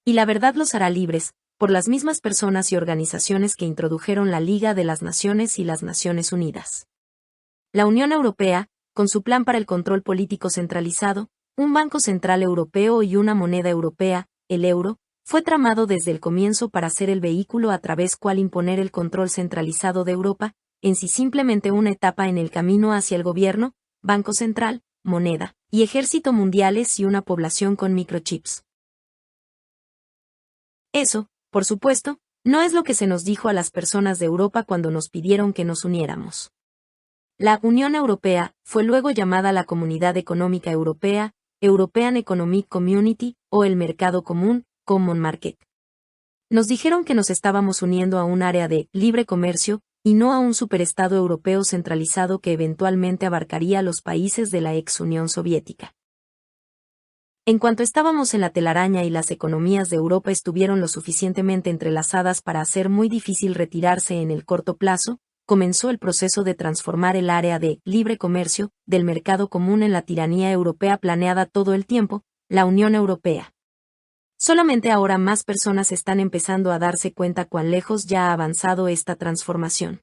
Y la verdad los hará libres, por las mismas personas y organizaciones que introdujeron la Liga de las Naciones y las Naciones Unidas. La Unión Europea, con su plan para el control político centralizado, un Banco Central Europeo y una moneda europea, el euro, fue tramado desde el comienzo para ser el vehículo a través cual imponer el control centralizado de Europa, en sí simplemente una etapa en el camino hacia el gobierno, Banco Central, moneda, y ejército mundiales y una población con microchips. Eso, por supuesto, no es lo que se nos dijo a las personas de Europa cuando nos pidieron que nos uniéramos. La Unión Europea fue luego llamada la Comunidad Económica Europea, European Economic Community, o el Mercado Común, Common Market. Nos dijeron que nos estábamos uniendo a un área de libre comercio, y no a un superestado europeo centralizado que eventualmente abarcaría los países de la ex Unión Soviética. En cuanto estábamos en la telaraña y las economías de Europa estuvieron lo suficientemente entrelazadas para hacer muy difícil retirarse en el corto plazo, comenzó el proceso de transformar el área de libre comercio del mercado común en la tiranía europea planeada todo el tiempo, la Unión Europea. Solamente ahora más personas están empezando a darse cuenta cuán lejos ya ha avanzado esta transformación.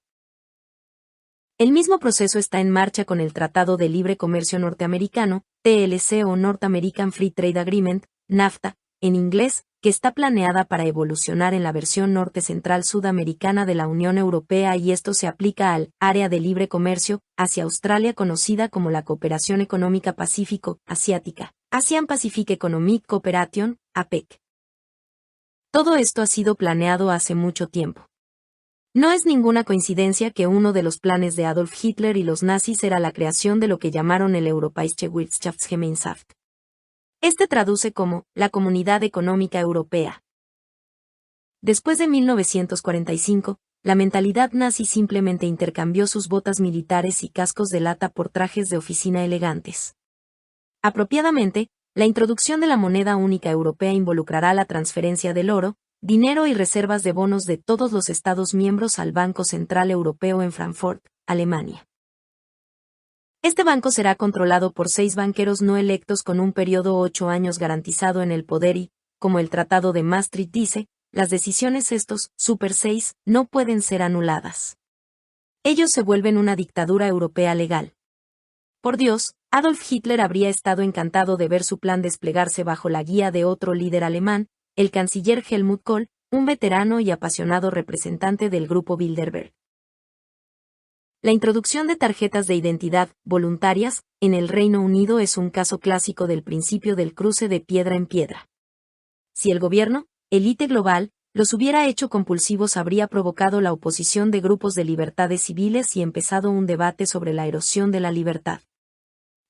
El mismo proceso está en marcha con el Tratado de Libre Comercio Norteamericano, TLC o North American Free Trade Agreement, NAFTA, en inglés, que está planeada para evolucionar en la versión norte central sudamericana de la Unión Europea y esto se aplica al área de libre comercio hacia Australia conocida como la Cooperación Económica Pacífico-Asiática, Asian Pacific Economic Cooperation, APEC. Todo esto ha sido planeado hace mucho tiempo. No es ninguna coincidencia que uno de los planes de Adolf Hitler y los nazis era la creación de lo que llamaron el Europäische Wirtschaftsgemeinschaft. Este traduce como la Comunidad Económica Europea. Después de 1945, la mentalidad nazi simplemente intercambió sus botas militares y cascos de lata por trajes de oficina elegantes. Apropiadamente, la introducción de la moneda única europea involucrará la transferencia del oro, dinero y reservas de bonos de todos los Estados miembros al Banco Central Europeo en Frankfurt, Alemania. Este banco será controlado por 6 banqueros no electos con un periodo 8 años garantizado en el poder y, como el Tratado de Maastricht dice, las decisiones estos, Super 6, no pueden ser anuladas. Ellos se vuelven una dictadura europea legal. Por Dios, Adolf Hitler habría estado encantado de ver su plan desplegarse bajo la guía de otro líder alemán, el canciller Helmut Kohl, un veterano y apasionado representante del grupo Bilderberg. La introducción de tarjetas de identidad voluntarias en el Reino Unido es un caso clásico del principio del cruce de piedra en piedra. Si el gobierno, élite global, los hubiera hecho compulsivos, habría provocado la oposición de grupos de libertades civiles y empezado un debate sobre la erosión de la libertad.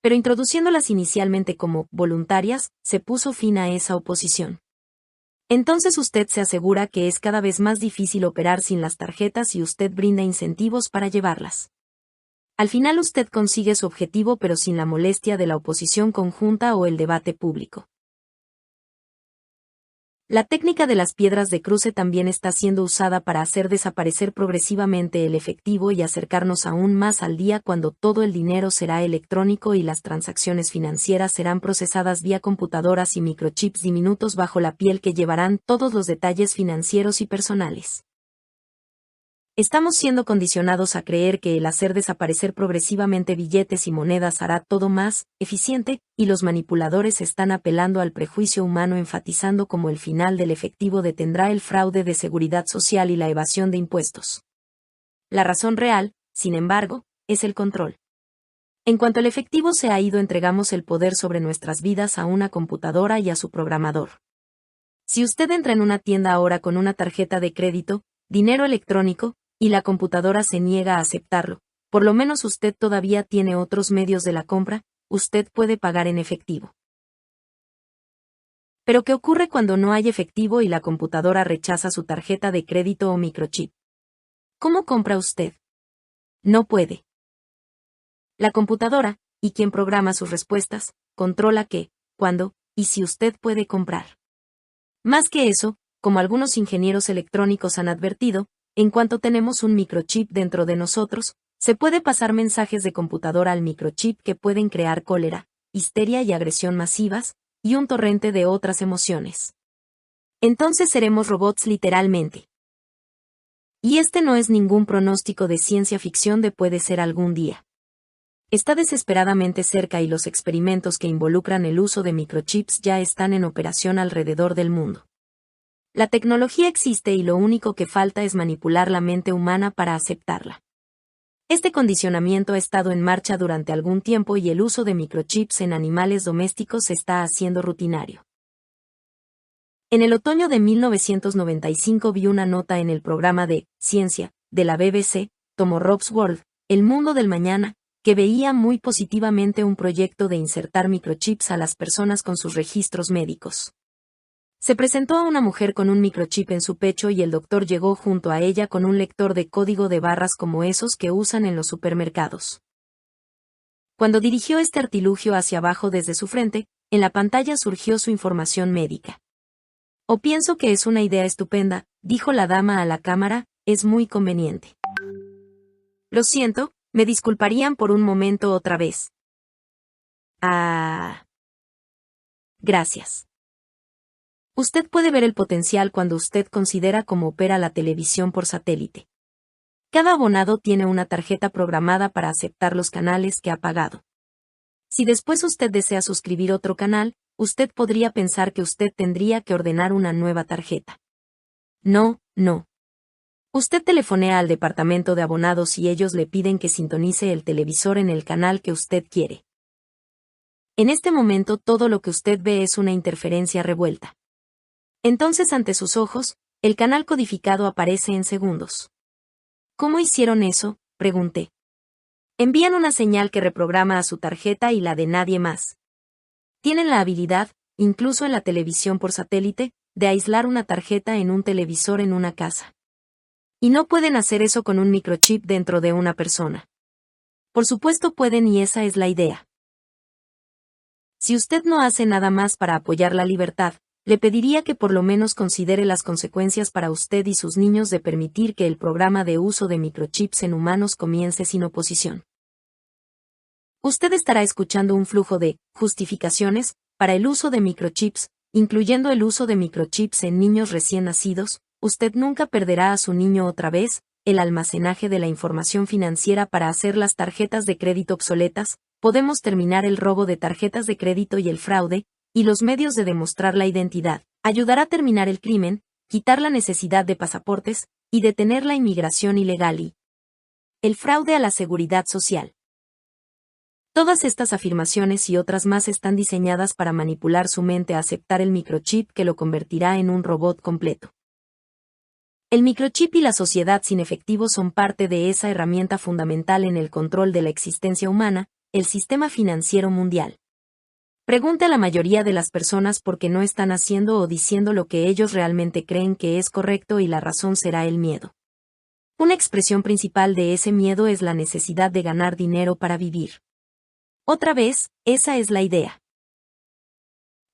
Pero introduciéndolas inicialmente como voluntarias, se puso fin a esa oposición. Entonces usted se asegura que es cada vez más difícil operar sin las tarjetas y usted brinda incentivos para llevarlas. Al final usted consigue su objetivo pero sin la molestia de la oposición conjunta o el debate público. La técnica de las piedras de cruce también está siendo usada para hacer desaparecer progresivamente el efectivo y acercarnos aún más al día cuando todo el dinero será electrónico y las transacciones financieras serán procesadas vía computadoras y microchips diminutos bajo la piel que llevarán todos los detalles financieros y personales. Estamos siendo condicionados a creer que el hacer desaparecer progresivamente billetes y monedas hará todo más eficiente, y los manipuladores están apelando al prejuicio humano enfatizando como el final del efectivo detendrá el fraude de seguridad social y la evasión de impuestos. La razón real, sin embargo, es el control. En cuanto el efectivo se ha ido, entregamos el poder sobre nuestras vidas a una computadora y a su programador. Si usted entra en una tienda ahora con una tarjeta de crédito, dinero electrónico, y la computadora se niega a aceptarlo, por lo menos usted todavía tiene otros medios de la compra, usted puede pagar en efectivo. Pero ¿qué ocurre cuando no hay efectivo y la computadora rechaza su tarjeta de crédito o microchip? ¿Cómo compra usted? No puede. La computadora, y quien programa sus respuestas, controla qué, cuándo, y si usted puede comprar. Más que eso, como algunos ingenieros electrónicos han advertido, en cuanto tenemos un microchip dentro de nosotros, se puede pasar mensajes de computadora al microchip que pueden crear cólera, histeria y agresión masivas, y un torrente de otras emociones. Entonces seremos robots literalmente. Y este no es ningún pronóstico de ciencia ficción de puede ser algún día. Está desesperadamente cerca y los experimentos que involucran el uso de microchips ya están en operación alrededor del mundo. La tecnología existe y lo único que falta es manipular la mente humana para aceptarla. Este condicionamiento ha estado en marcha durante algún tiempo y el uso de microchips en animales domésticos se está haciendo rutinario. En el otoño de 1995 vi una nota en el programa de Ciencia de la BBC, Tomorrow's World, El Mundo del Mañana, que veía muy positivamente un proyecto de insertar microchips a las personas con sus registros médicos. Se presentó a una mujer con un microchip en su pecho y el doctor llegó junto a ella con un lector de código de barras como esos que usan en los supermercados. Cuando dirigió este artilugio hacia abajo desde su frente, en la pantalla surgió su información médica. «Oh, pienso que es una idea estupenda», dijo la dama a la cámara, «es muy conveniente». «Lo siento, me disculparían por un momento otra vez». «Ah. Gracias». Usted puede ver el potencial cuando usted considera cómo opera la televisión por satélite. Cada abonado tiene una tarjeta programada para aceptar los canales que ha pagado. Si después usted desea suscribir otro canal, usted podría pensar que usted tendría que ordenar una nueva tarjeta. No. Usted telefonea al departamento de abonados y ellos le piden que sintonice el televisor en el canal que usted quiere. En este momento todo lo que usted ve es una interferencia revuelta. Entonces ante sus ojos, el canal codificado aparece en segundos. ¿Cómo hicieron eso?, pregunté. Envían una señal que reprograma a su tarjeta y la de nadie más. Tienen la habilidad, incluso en la televisión por satélite, de aislar una tarjeta en un televisor en una casa. Y no pueden hacer eso con un microchip dentro de una persona. Por supuesto pueden y esa es la idea. Si usted no hace nada más para apoyar la libertad, le pediría que por lo menos considere las consecuencias para usted y sus niños de permitir que el programa de uso de microchips en humanos comience sin oposición. Usted estará escuchando un flujo de justificaciones para el uso de microchips, incluyendo el uso de microchips en niños recién nacidos. Usted nunca perderá a su niño otra vez. El almacenaje de la información financiera para hacer las tarjetas de crédito obsoletas. Podemos terminar el robo de tarjetas de crédito y el fraude, y los medios de demostrar la identidad. Ayudará a terminar el crimen, quitar la necesidad de pasaportes, y detener la inmigración ilegal y el fraude a la seguridad social. Todas estas afirmaciones y otras más están diseñadas para manipular su mente a aceptar el microchip que lo convertirá en un robot completo. El microchip y la sociedad sin efectivo son parte de esa herramienta fundamental en el control de la existencia humana, el sistema financiero mundial. Pregunte a la mayoría de las personas por qué no están haciendo o diciendo lo que ellos realmente creen que es correcto y la razón será el miedo. Una expresión principal de ese miedo es la necesidad de ganar dinero para vivir. Otra vez, esa es la idea.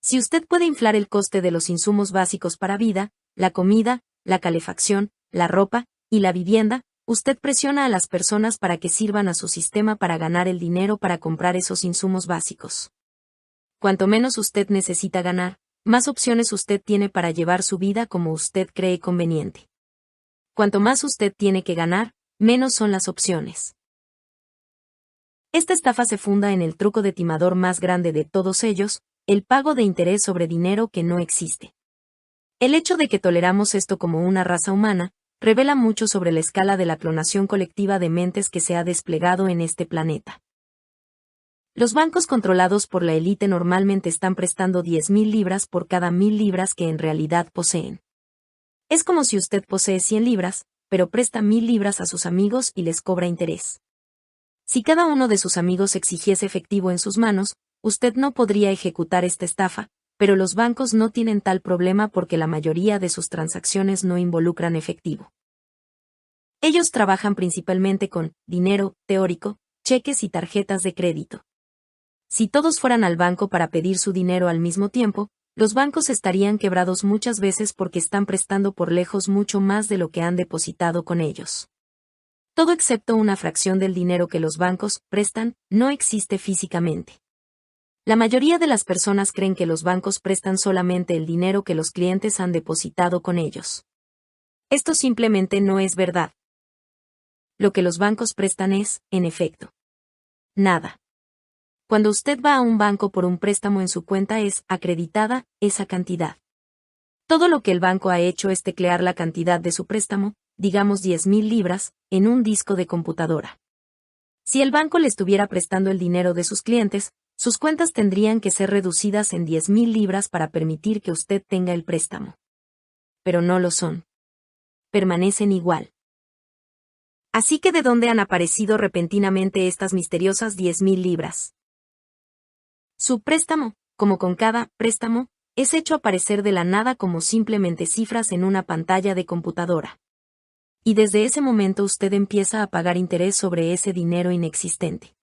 Si usted puede inflar el coste de los insumos básicos para vida, la comida, la calefacción, la ropa y la vivienda, usted presiona a las personas para que sirvan a su sistema para ganar el dinero para comprar esos insumos básicos. Cuanto menos usted necesita ganar, más opciones usted tiene para llevar su vida como usted cree conveniente. Cuanto más usted tiene que ganar, menos son las opciones. Esta estafa se funda en el truco de timador más grande de todos ellos, el pago de interés sobre dinero que no existe. El hecho de que toleramos esto como una raza humana, revela mucho sobre la escala de la clonación colectiva de mentes que se ha desplegado en este planeta. Los bancos controlados por la élite normalmente están prestando 10.000 libras por cada 1.000 libras que en realidad poseen. Es como si usted posee 100 libras, pero presta 1.000 libras a sus amigos y les cobra interés. Si cada uno de sus amigos exigiese efectivo en sus manos, usted no podría ejecutar esta estafa, pero los bancos no tienen tal problema porque la mayoría de sus transacciones no involucran efectivo. Ellos trabajan principalmente con dinero teórico, cheques y tarjetas de crédito. Si todos fueran al banco para pedir su dinero al mismo tiempo, los bancos estarían quebrados muchas veces porque están prestando por lejos mucho más de lo que han depositado con ellos. Todo excepto una fracción del dinero que los bancos prestan, no existe físicamente. La mayoría de las personas creen que los bancos prestan solamente el dinero que los clientes han depositado con ellos. Esto simplemente no es verdad. Lo que los bancos prestan es, en efecto, nada. Cuando usted va a un banco por un préstamo en su cuenta es acreditada esa cantidad. Todo lo que el banco ha hecho es teclear la cantidad de su préstamo, digamos 10.000 libras, en un disco de computadora. Si el banco le estuviera prestando el dinero de sus clientes, sus cuentas tendrían que ser reducidas en 10.000 libras para permitir que usted tenga el préstamo. Pero no lo son. Permanecen igual. Así que ¿de dónde han aparecido repentinamente estas misteriosas 10.000 libras? Su préstamo, como con cada préstamo, es hecho aparecer de la nada como simplemente cifras en una pantalla de computadora. Y desde ese momento usted empieza a pagar interés sobre ese dinero inexistente.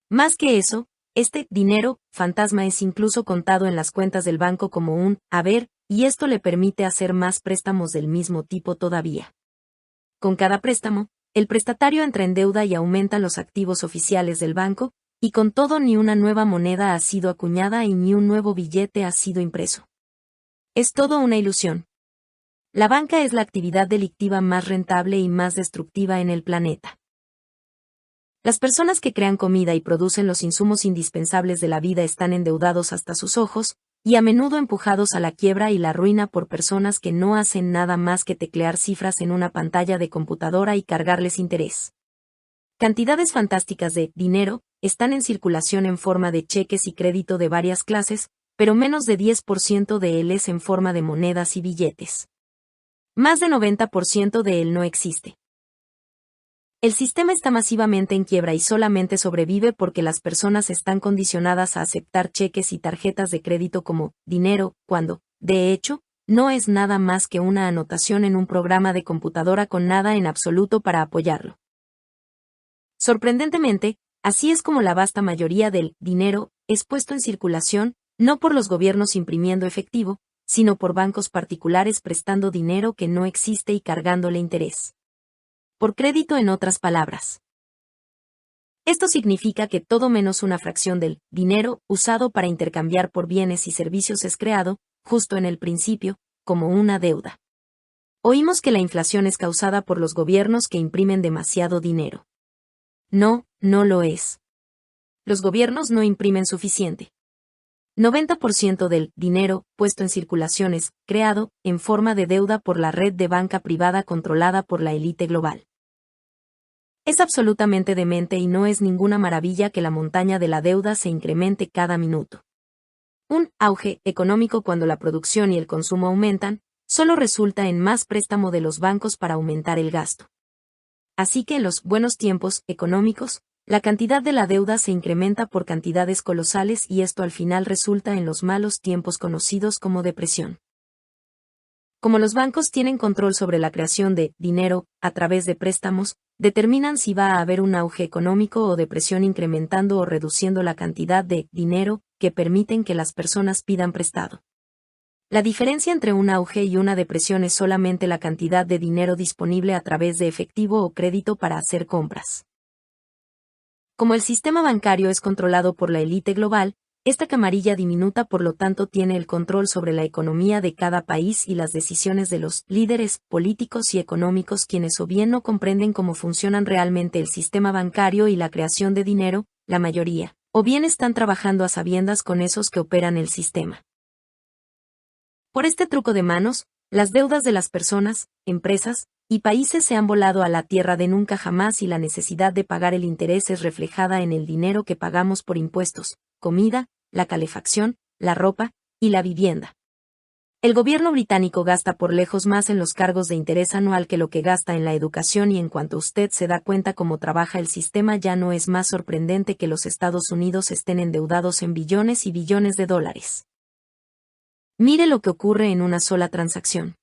Más que eso, este dinero fantasma es incluso contado en las cuentas del banco como un haber, y esto le permite hacer más préstamos del mismo tipo todavía. Con cada préstamo, el prestatario entra en deuda y aumentan los activos oficiales del banco, y con todo ni una nueva moneda ha sido acuñada y ni un nuevo billete ha sido impreso. Es todo una ilusión. La banca es la actividad delictiva más rentable y más destructiva en el planeta. Las personas que crean comida y producen los insumos indispensables de la vida están endeudados hasta sus ojos, y a menudo empujados a la quiebra y la ruina por personas que no hacen nada más que teclear cifras en una pantalla de computadora y cargarles interés. Cantidades fantásticas de dinero están en circulación en forma de cheques y crédito de varias clases, pero menos de 10% de él es en forma de monedas y billetes. Más de 90% de él no existe. El sistema está masivamente en quiebra y solamente sobrevive porque las personas están condicionadas a aceptar cheques y tarjetas de crédito como dinero, cuando, de hecho, no es nada más que una anotación en un programa de computadora con nada en absoluto para apoyarlo. Sorprendentemente, así es como la vasta mayoría del dinero es puesto en circulación, no por los gobiernos imprimiendo efectivo, sino por bancos particulares prestando dinero que no existe y cargándole interés. Por crédito, en otras palabras. Esto significa que todo menos una fracción del dinero usado para intercambiar por bienes y servicios es creado, justo en el principio, como una deuda. Oímos que la inflación es causada por los gobiernos que imprimen demasiado dinero. No, no lo es. Los gobiernos no imprimen suficiente. 90% del dinero puesto en circulación es creado en forma de deuda por la red de banca privada controlada por la élite global. Es absolutamente demente y no es ninguna maravilla que la montaña de la deuda se incremente cada minuto. Un auge económico cuando la producción y el consumo aumentan, solo resulta en más préstamo de los bancos para aumentar el gasto. Así que en los buenos tiempos económicos, la cantidad de la deuda se incrementa por cantidades colosales y esto al final resulta en los malos tiempos conocidos como depresión. Como los bancos tienen control sobre la creación de dinero a través de préstamos, determinan si va a haber un auge económico o depresión incrementando o reduciendo la cantidad de dinero que permiten que las personas pidan prestado. La diferencia entre un auge y una depresión es solamente la cantidad de dinero disponible a través de efectivo o crédito para hacer compras. Como el sistema bancario es controlado por la élite global, esta camarilla diminuta por lo tanto tiene el control sobre la economía de cada país y las decisiones de los líderes políticos y económicos quienes o bien no comprenden cómo funcionan realmente el sistema bancario y la creación de dinero, la mayoría, o bien están trabajando a sabiendas con esos que operan el sistema. Por este truco de manos, las deudas de las personas, empresas y países se han volado a la tierra de nunca jamás y la necesidad de pagar el interés es reflejada en el dinero que pagamos por impuestos, comida, la calefacción, la ropa y la vivienda. El gobierno británico gasta por lejos más en los cargos de interés anual que lo que gasta en la educación y en cuanto usted se da cuenta cómo trabaja el sistema ya no es más sorprendente que los Estados Unidos estén endeudados en billones y billones de dólares. Mire lo que ocurre en una sola transacción.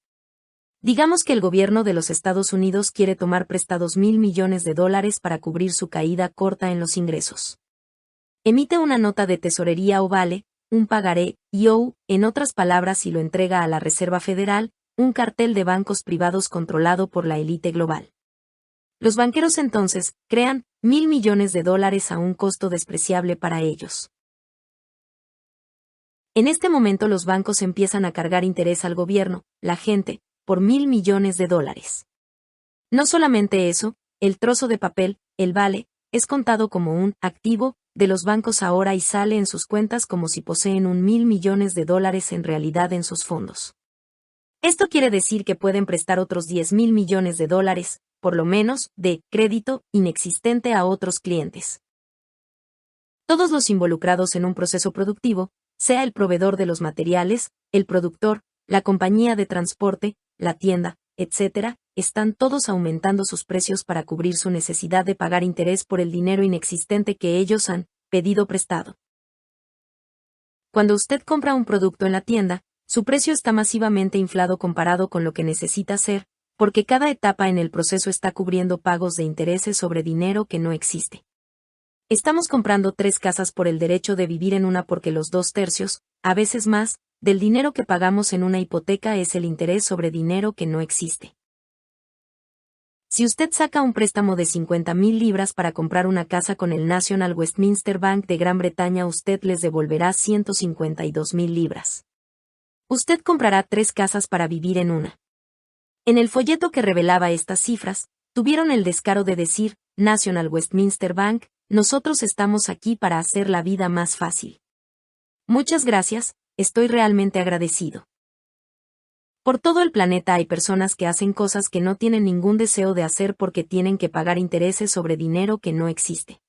Digamos que el gobierno de los Estados Unidos quiere tomar prestados $1.000 millones para cubrir su caída corta en los ingresos. Emite una nota de tesorería o vale, un pagaré, en otras palabras y lo entrega a la Reserva Federal, un cartel de bancos privados controlado por la élite global. Los banqueros entonces crean $1.000 millones a un costo despreciable para ellos. En este momento los bancos empiezan a cargar interés al gobierno, la gente, por $1.000 millones. No solamente eso, el trozo de papel, el vale, es contado como un activo de los bancos ahora y sale en sus cuentas como si poseen $1.000 millones en realidad en sus fondos. Esto quiere decir que pueden prestar otros $10.000 millones, por lo menos, de crédito inexistente a otros clientes. Todos los involucrados en un proceso productivo, sea el proveedor de los materiales, el productor, la compañía de transporte, la tienda, etc., están todos aumentando sus precios para cubrir su necesidad de pagar interés por el dinero inexistente que ellos han pedido prestado. Cuando usted compra un producto en la tienda, su precio está masivamente inflado comparado con lo que necesita ser, porque cada etapa en el proceso está cubriendo pagos de intereses sobre dinero que no existe. Estamos comprando 3 casas por el derecho de vivir en una porque los 2/3, a veces más, del dinero que pagamos en una hipoteca es el interés sobre dinero que no existe. Si usted saca un préstamo de 50.000 libras para comprar una casa con el National Westminster Bank de Gran Bretaña, usted les devolverá 152.000 libras. Usted comprará 3 casas para vivir en una. En el folleto que revelaba estas cifras, tuvieron el descaro de decir, National Westminster Bank, nosotros estamos aquí para hacer la vida más fácil. Muchas gracias, estoy realmente agradecido. Por todo el planeta hay personas que hacen cosas que no tienen ningún deseo de hacer porque tienen que pagar intereses sobre dinero que no existe.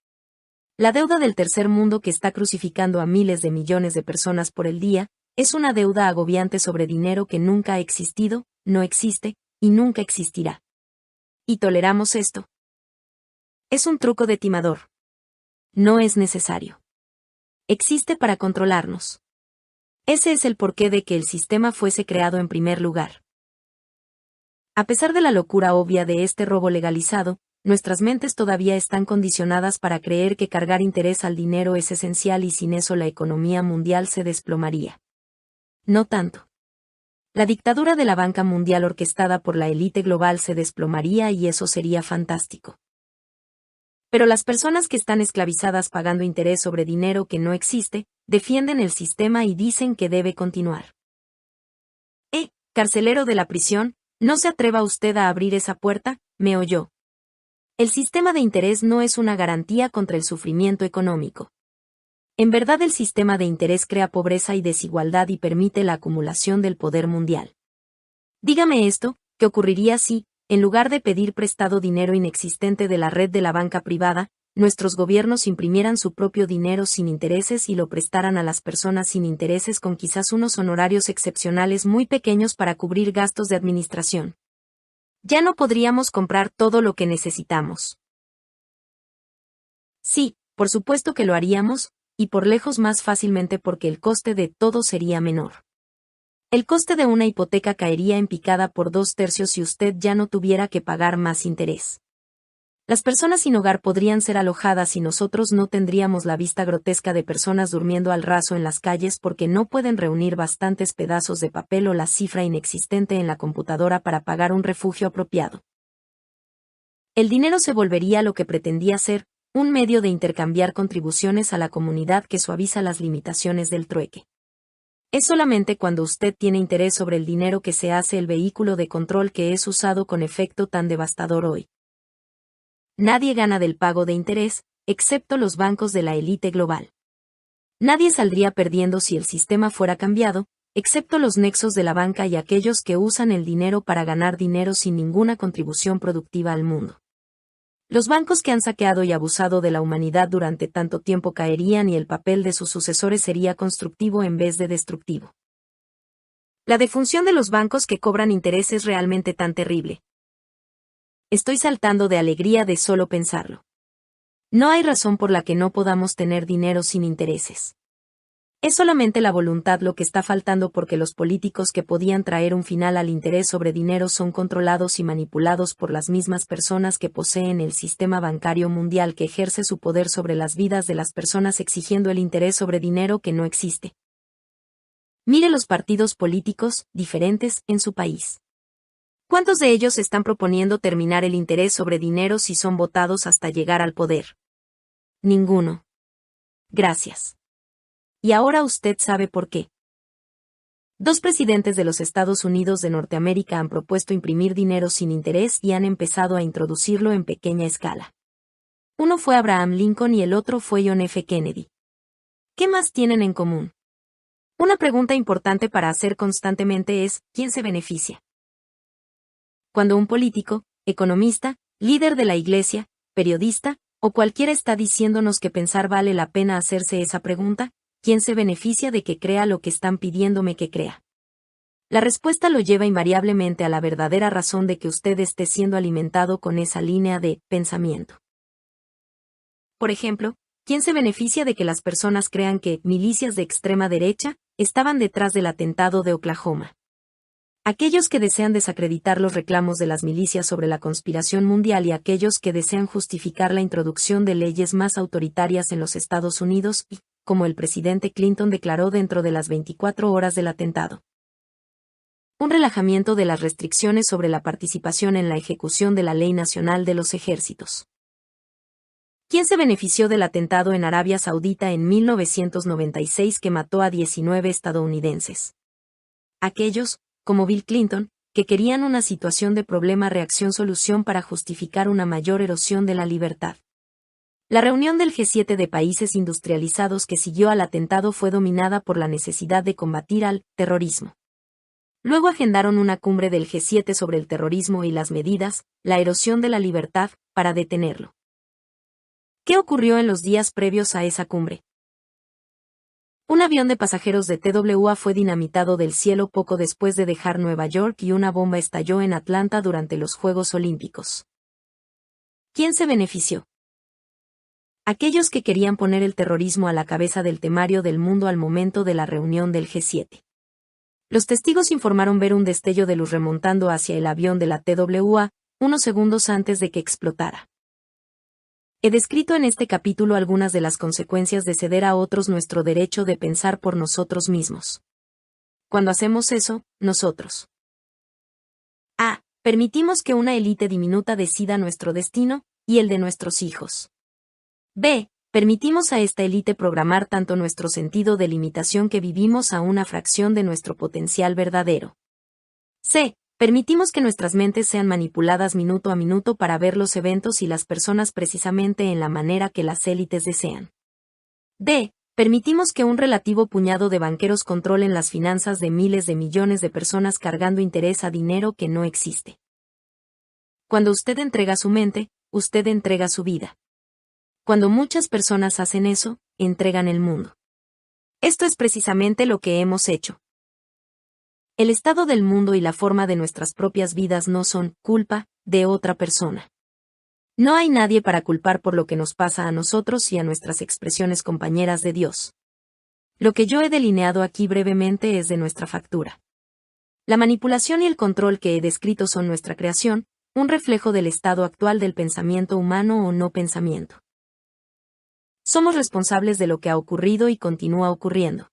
La deuda del tercer mundo que está crucificando a miles de millones de personas por el día, es una deuda agobiante sobre dinero que nunca ha existido, no existe, y nunca existirá. ¿Y toleramos esto? Es un truco de timador. No es necesario. Existe para controlarnos. Ese es el porqué de que el sistema fuese creado en primer lugar. A pesar de la locura obvia de este robo legalizado, nuestras mentes todavía están condicionadas para creer que cargar interés al dinero es esencial y sin eso la economía mundial se desplomaría. No tanto. La dictadura de la banca mundial orquestada por la élite global se desplomaría y eso sería fantástico. Pero las personas que están esclavizadas pagando interés sobre dinero que no existe, defienden el sistema y dicen que debe continuar. Carcelero de la prisión, no se atreva usted a abrir esa puerta, me oyó. El sistema de interés no es una garantía contra el sufrimiento económico. En verdad el sistema de interés crea pobreza y desigualdad y permite la acumulación del poder mundial. Dígame esto, ¿qué ocurriría si, en lugar de pedir prestado dinero inexistente de la red de la banca privada, nuestros gobiernos imprimieran su propio dinero sin intereses y lo prestaran a las personas sin intereses con quizás unos honorarios excepcionales muy pequeños para cubrir gastos de administración? Ya no podríamos comprar todo lo que necesitamos. Sí, por supuesto que lo haríamos, y por lejos más fácilmente porque el coste de todo sería menor. El coste de una hipoteca caería en picada por 2/3 si usted ya no tuviera que pagar más interés. Las personas sin hogar podrían ser alojadas y nosotros no tendríamos la vista grotesca de personas durmiendo al raso en las calles porque no pueden reunir bastantes pedazos de papel o la cifra inexistente en la computadora para pagar un refugio apropiado. El dinero se volvería lo que pretendía ser, un medio de intercambiar contribuciones a la comunidad que suaviza las limitaciones del trueque. Es solamente cuando usted tiene interés sobre el dinero que se hace el vehículo de control que es usado con efecto tan devastador hoy. Nadie gana del pago de interés, excepto los bancos de la élite global. Nadie saldría perdiendo si el sistema fuera cambiado, excepto los nexos de la banca y aquellos que usan el dinero para ganar dinero sin ninguna contribución productiva al mundo. Los bancos que han saqueado y abusado de la humanidad durante tanto tiempo caerían y el papel de sus sucesores sería constructivo en vez de destructivo. La defunción de los bancos que cobran interés es realmente tan terrible. Estoy saltando de alegría de solo pensarlo. No hay razón por la que no podamos tener dinero sin intereses. Es solamente la voluntad lo que está faltando porque los políticos que podían traer un final al interés sobre dinero son controlados y manipulados por las mismas personas que poseen el sistema bancario mundial que ejerce su poder sobre las vidas de las personas exigiendo el interés sobre dinero que no existe. Mire los partidos políticos, diferentes, en su país. ¿Cuántos de ellos están proponiendo terminar el interés sobre dinero si son votados hasta llegar al poder? Ninguno. Gracias. Y ahora usted sabe por qué. 2 presidentes de los Estados Unidos de Norteamérica han propuesto imprimir dinero sin interés y han empezado a introducirlo en pequeña escala. Uno fue Abraham Lincoln y el otro fue John F. Kennedy. ¿Qué más tienen en común? Una pregunta importante para hacer constantemente es, ¿quién se beneficia? Cuando un político, economista, líder de la iglesia, periodista, o cualquiera está diciéndonos que pensar vale la pena hacerse esa pregunta, ¿quién se beneficia de que crea lo que están pidiéndome que crea? La respuesta lo lleva invariablemente a la verdadera razón de que usted esté siendo alimentado con esa línea de pensamiento. Por ejemplo, ¿quién se beneficia de que las personas crean que milicias de extrema derecha estaban detrás del atentado de Oklahoma? Aquellos que desean desacreditar los reclamos de las milicias sobre la conspiración mundial y aquellos que desean justificar la introducción de leyes más autoritarias en los Estados Unidos y, como el presidente Clinton declaró dentro de las 24 horas del atentado, un relajamiento de las restricciones sobre la participación en la ejecución de la Ley Nacional de los Ejércitos. ¿Quién se benefició del atentado en Arabia Saudita en 1996 que mató a 19 estadounidenses? Aquellos, como Bill Clinton, que querían una situación de problema-reacción-solución para justificar una mayor erosión de la libertad. La reunión del G7 de países industrializados que siguió al atentado fue dominada por la necesidad de combatir al terrorismo. Luego agendaron una cumbre del G7 sobre el terrorismo y las medidas, la erosión de la libertad, para detenerlo. ¿Qué ocurrió en los días previos a esa cumbre? Un avión de pasajeros de TWA fue dinamitado del cielo poco después de dejar Nueva York y una bomba estalló en Atlanta durante los Juegos Olímpicos. ¿Quién se benefició? Aquellos que querían poner el terrorismo a la cabeza del temario del mundo al momento de la reunión del G7. Los testigos informaron ver un destello de luz remontando hacia el avión de la TWA, unos segundos antes de que explotara. He descrito en este capítulo algunas de las consecuencias de ceder a otros nuestro derecho de pensar por nosotros mismos. Cuando hacemos eso, nosotros permitimos que una élite diminuta decida nuestro destino, y el de nuestros hijos. B. Permitimos a esta élite programar tanto nuestro sentido de limitación que vivimos a una fracción de nuestro potencial verdadero. C. Permitimos que nuestras mentes sean manipuladas minuto a minuto para ver los eventos y las personas precisamente en la manera que las élites desean. D. Permitimos que un relativo puñado de banqueros controlen las finanzas de miles de millones de personas cargando interés a dinero que no existe. Cuando usted entrega su mente, usted entrega su vida. Cuando muchas personas hacen eso, entregan el mundo. Esto es precisamente lo que hemos hecho. El estado del mundo y la forma de nuestras propias vidas no son culpa de otra persona. No hay nadie para culpar por lo que nos pasa a nosotros y a nuestras expresiones compañeras de Dios. Lo que yo he delineado aquí brevemente es de nuestra factura. La manipulación y el control que he descrito son nuestra creación, un reflejo del estado actual del pensamiento humano o no pensamiento. Somos responsables de lo que ha ocurrido y continúa ocurriendo.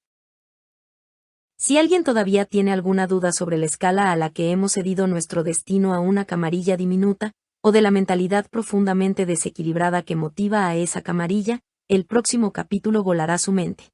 Si alguien todavía tiene alguna duda sobre la escala a la que hemos cedido nuestro destino a una camarilla diminuta, o de la mentalidad profundamente desequilibrada que motiva a esa camarilla, el próximo capítulo volará su mente.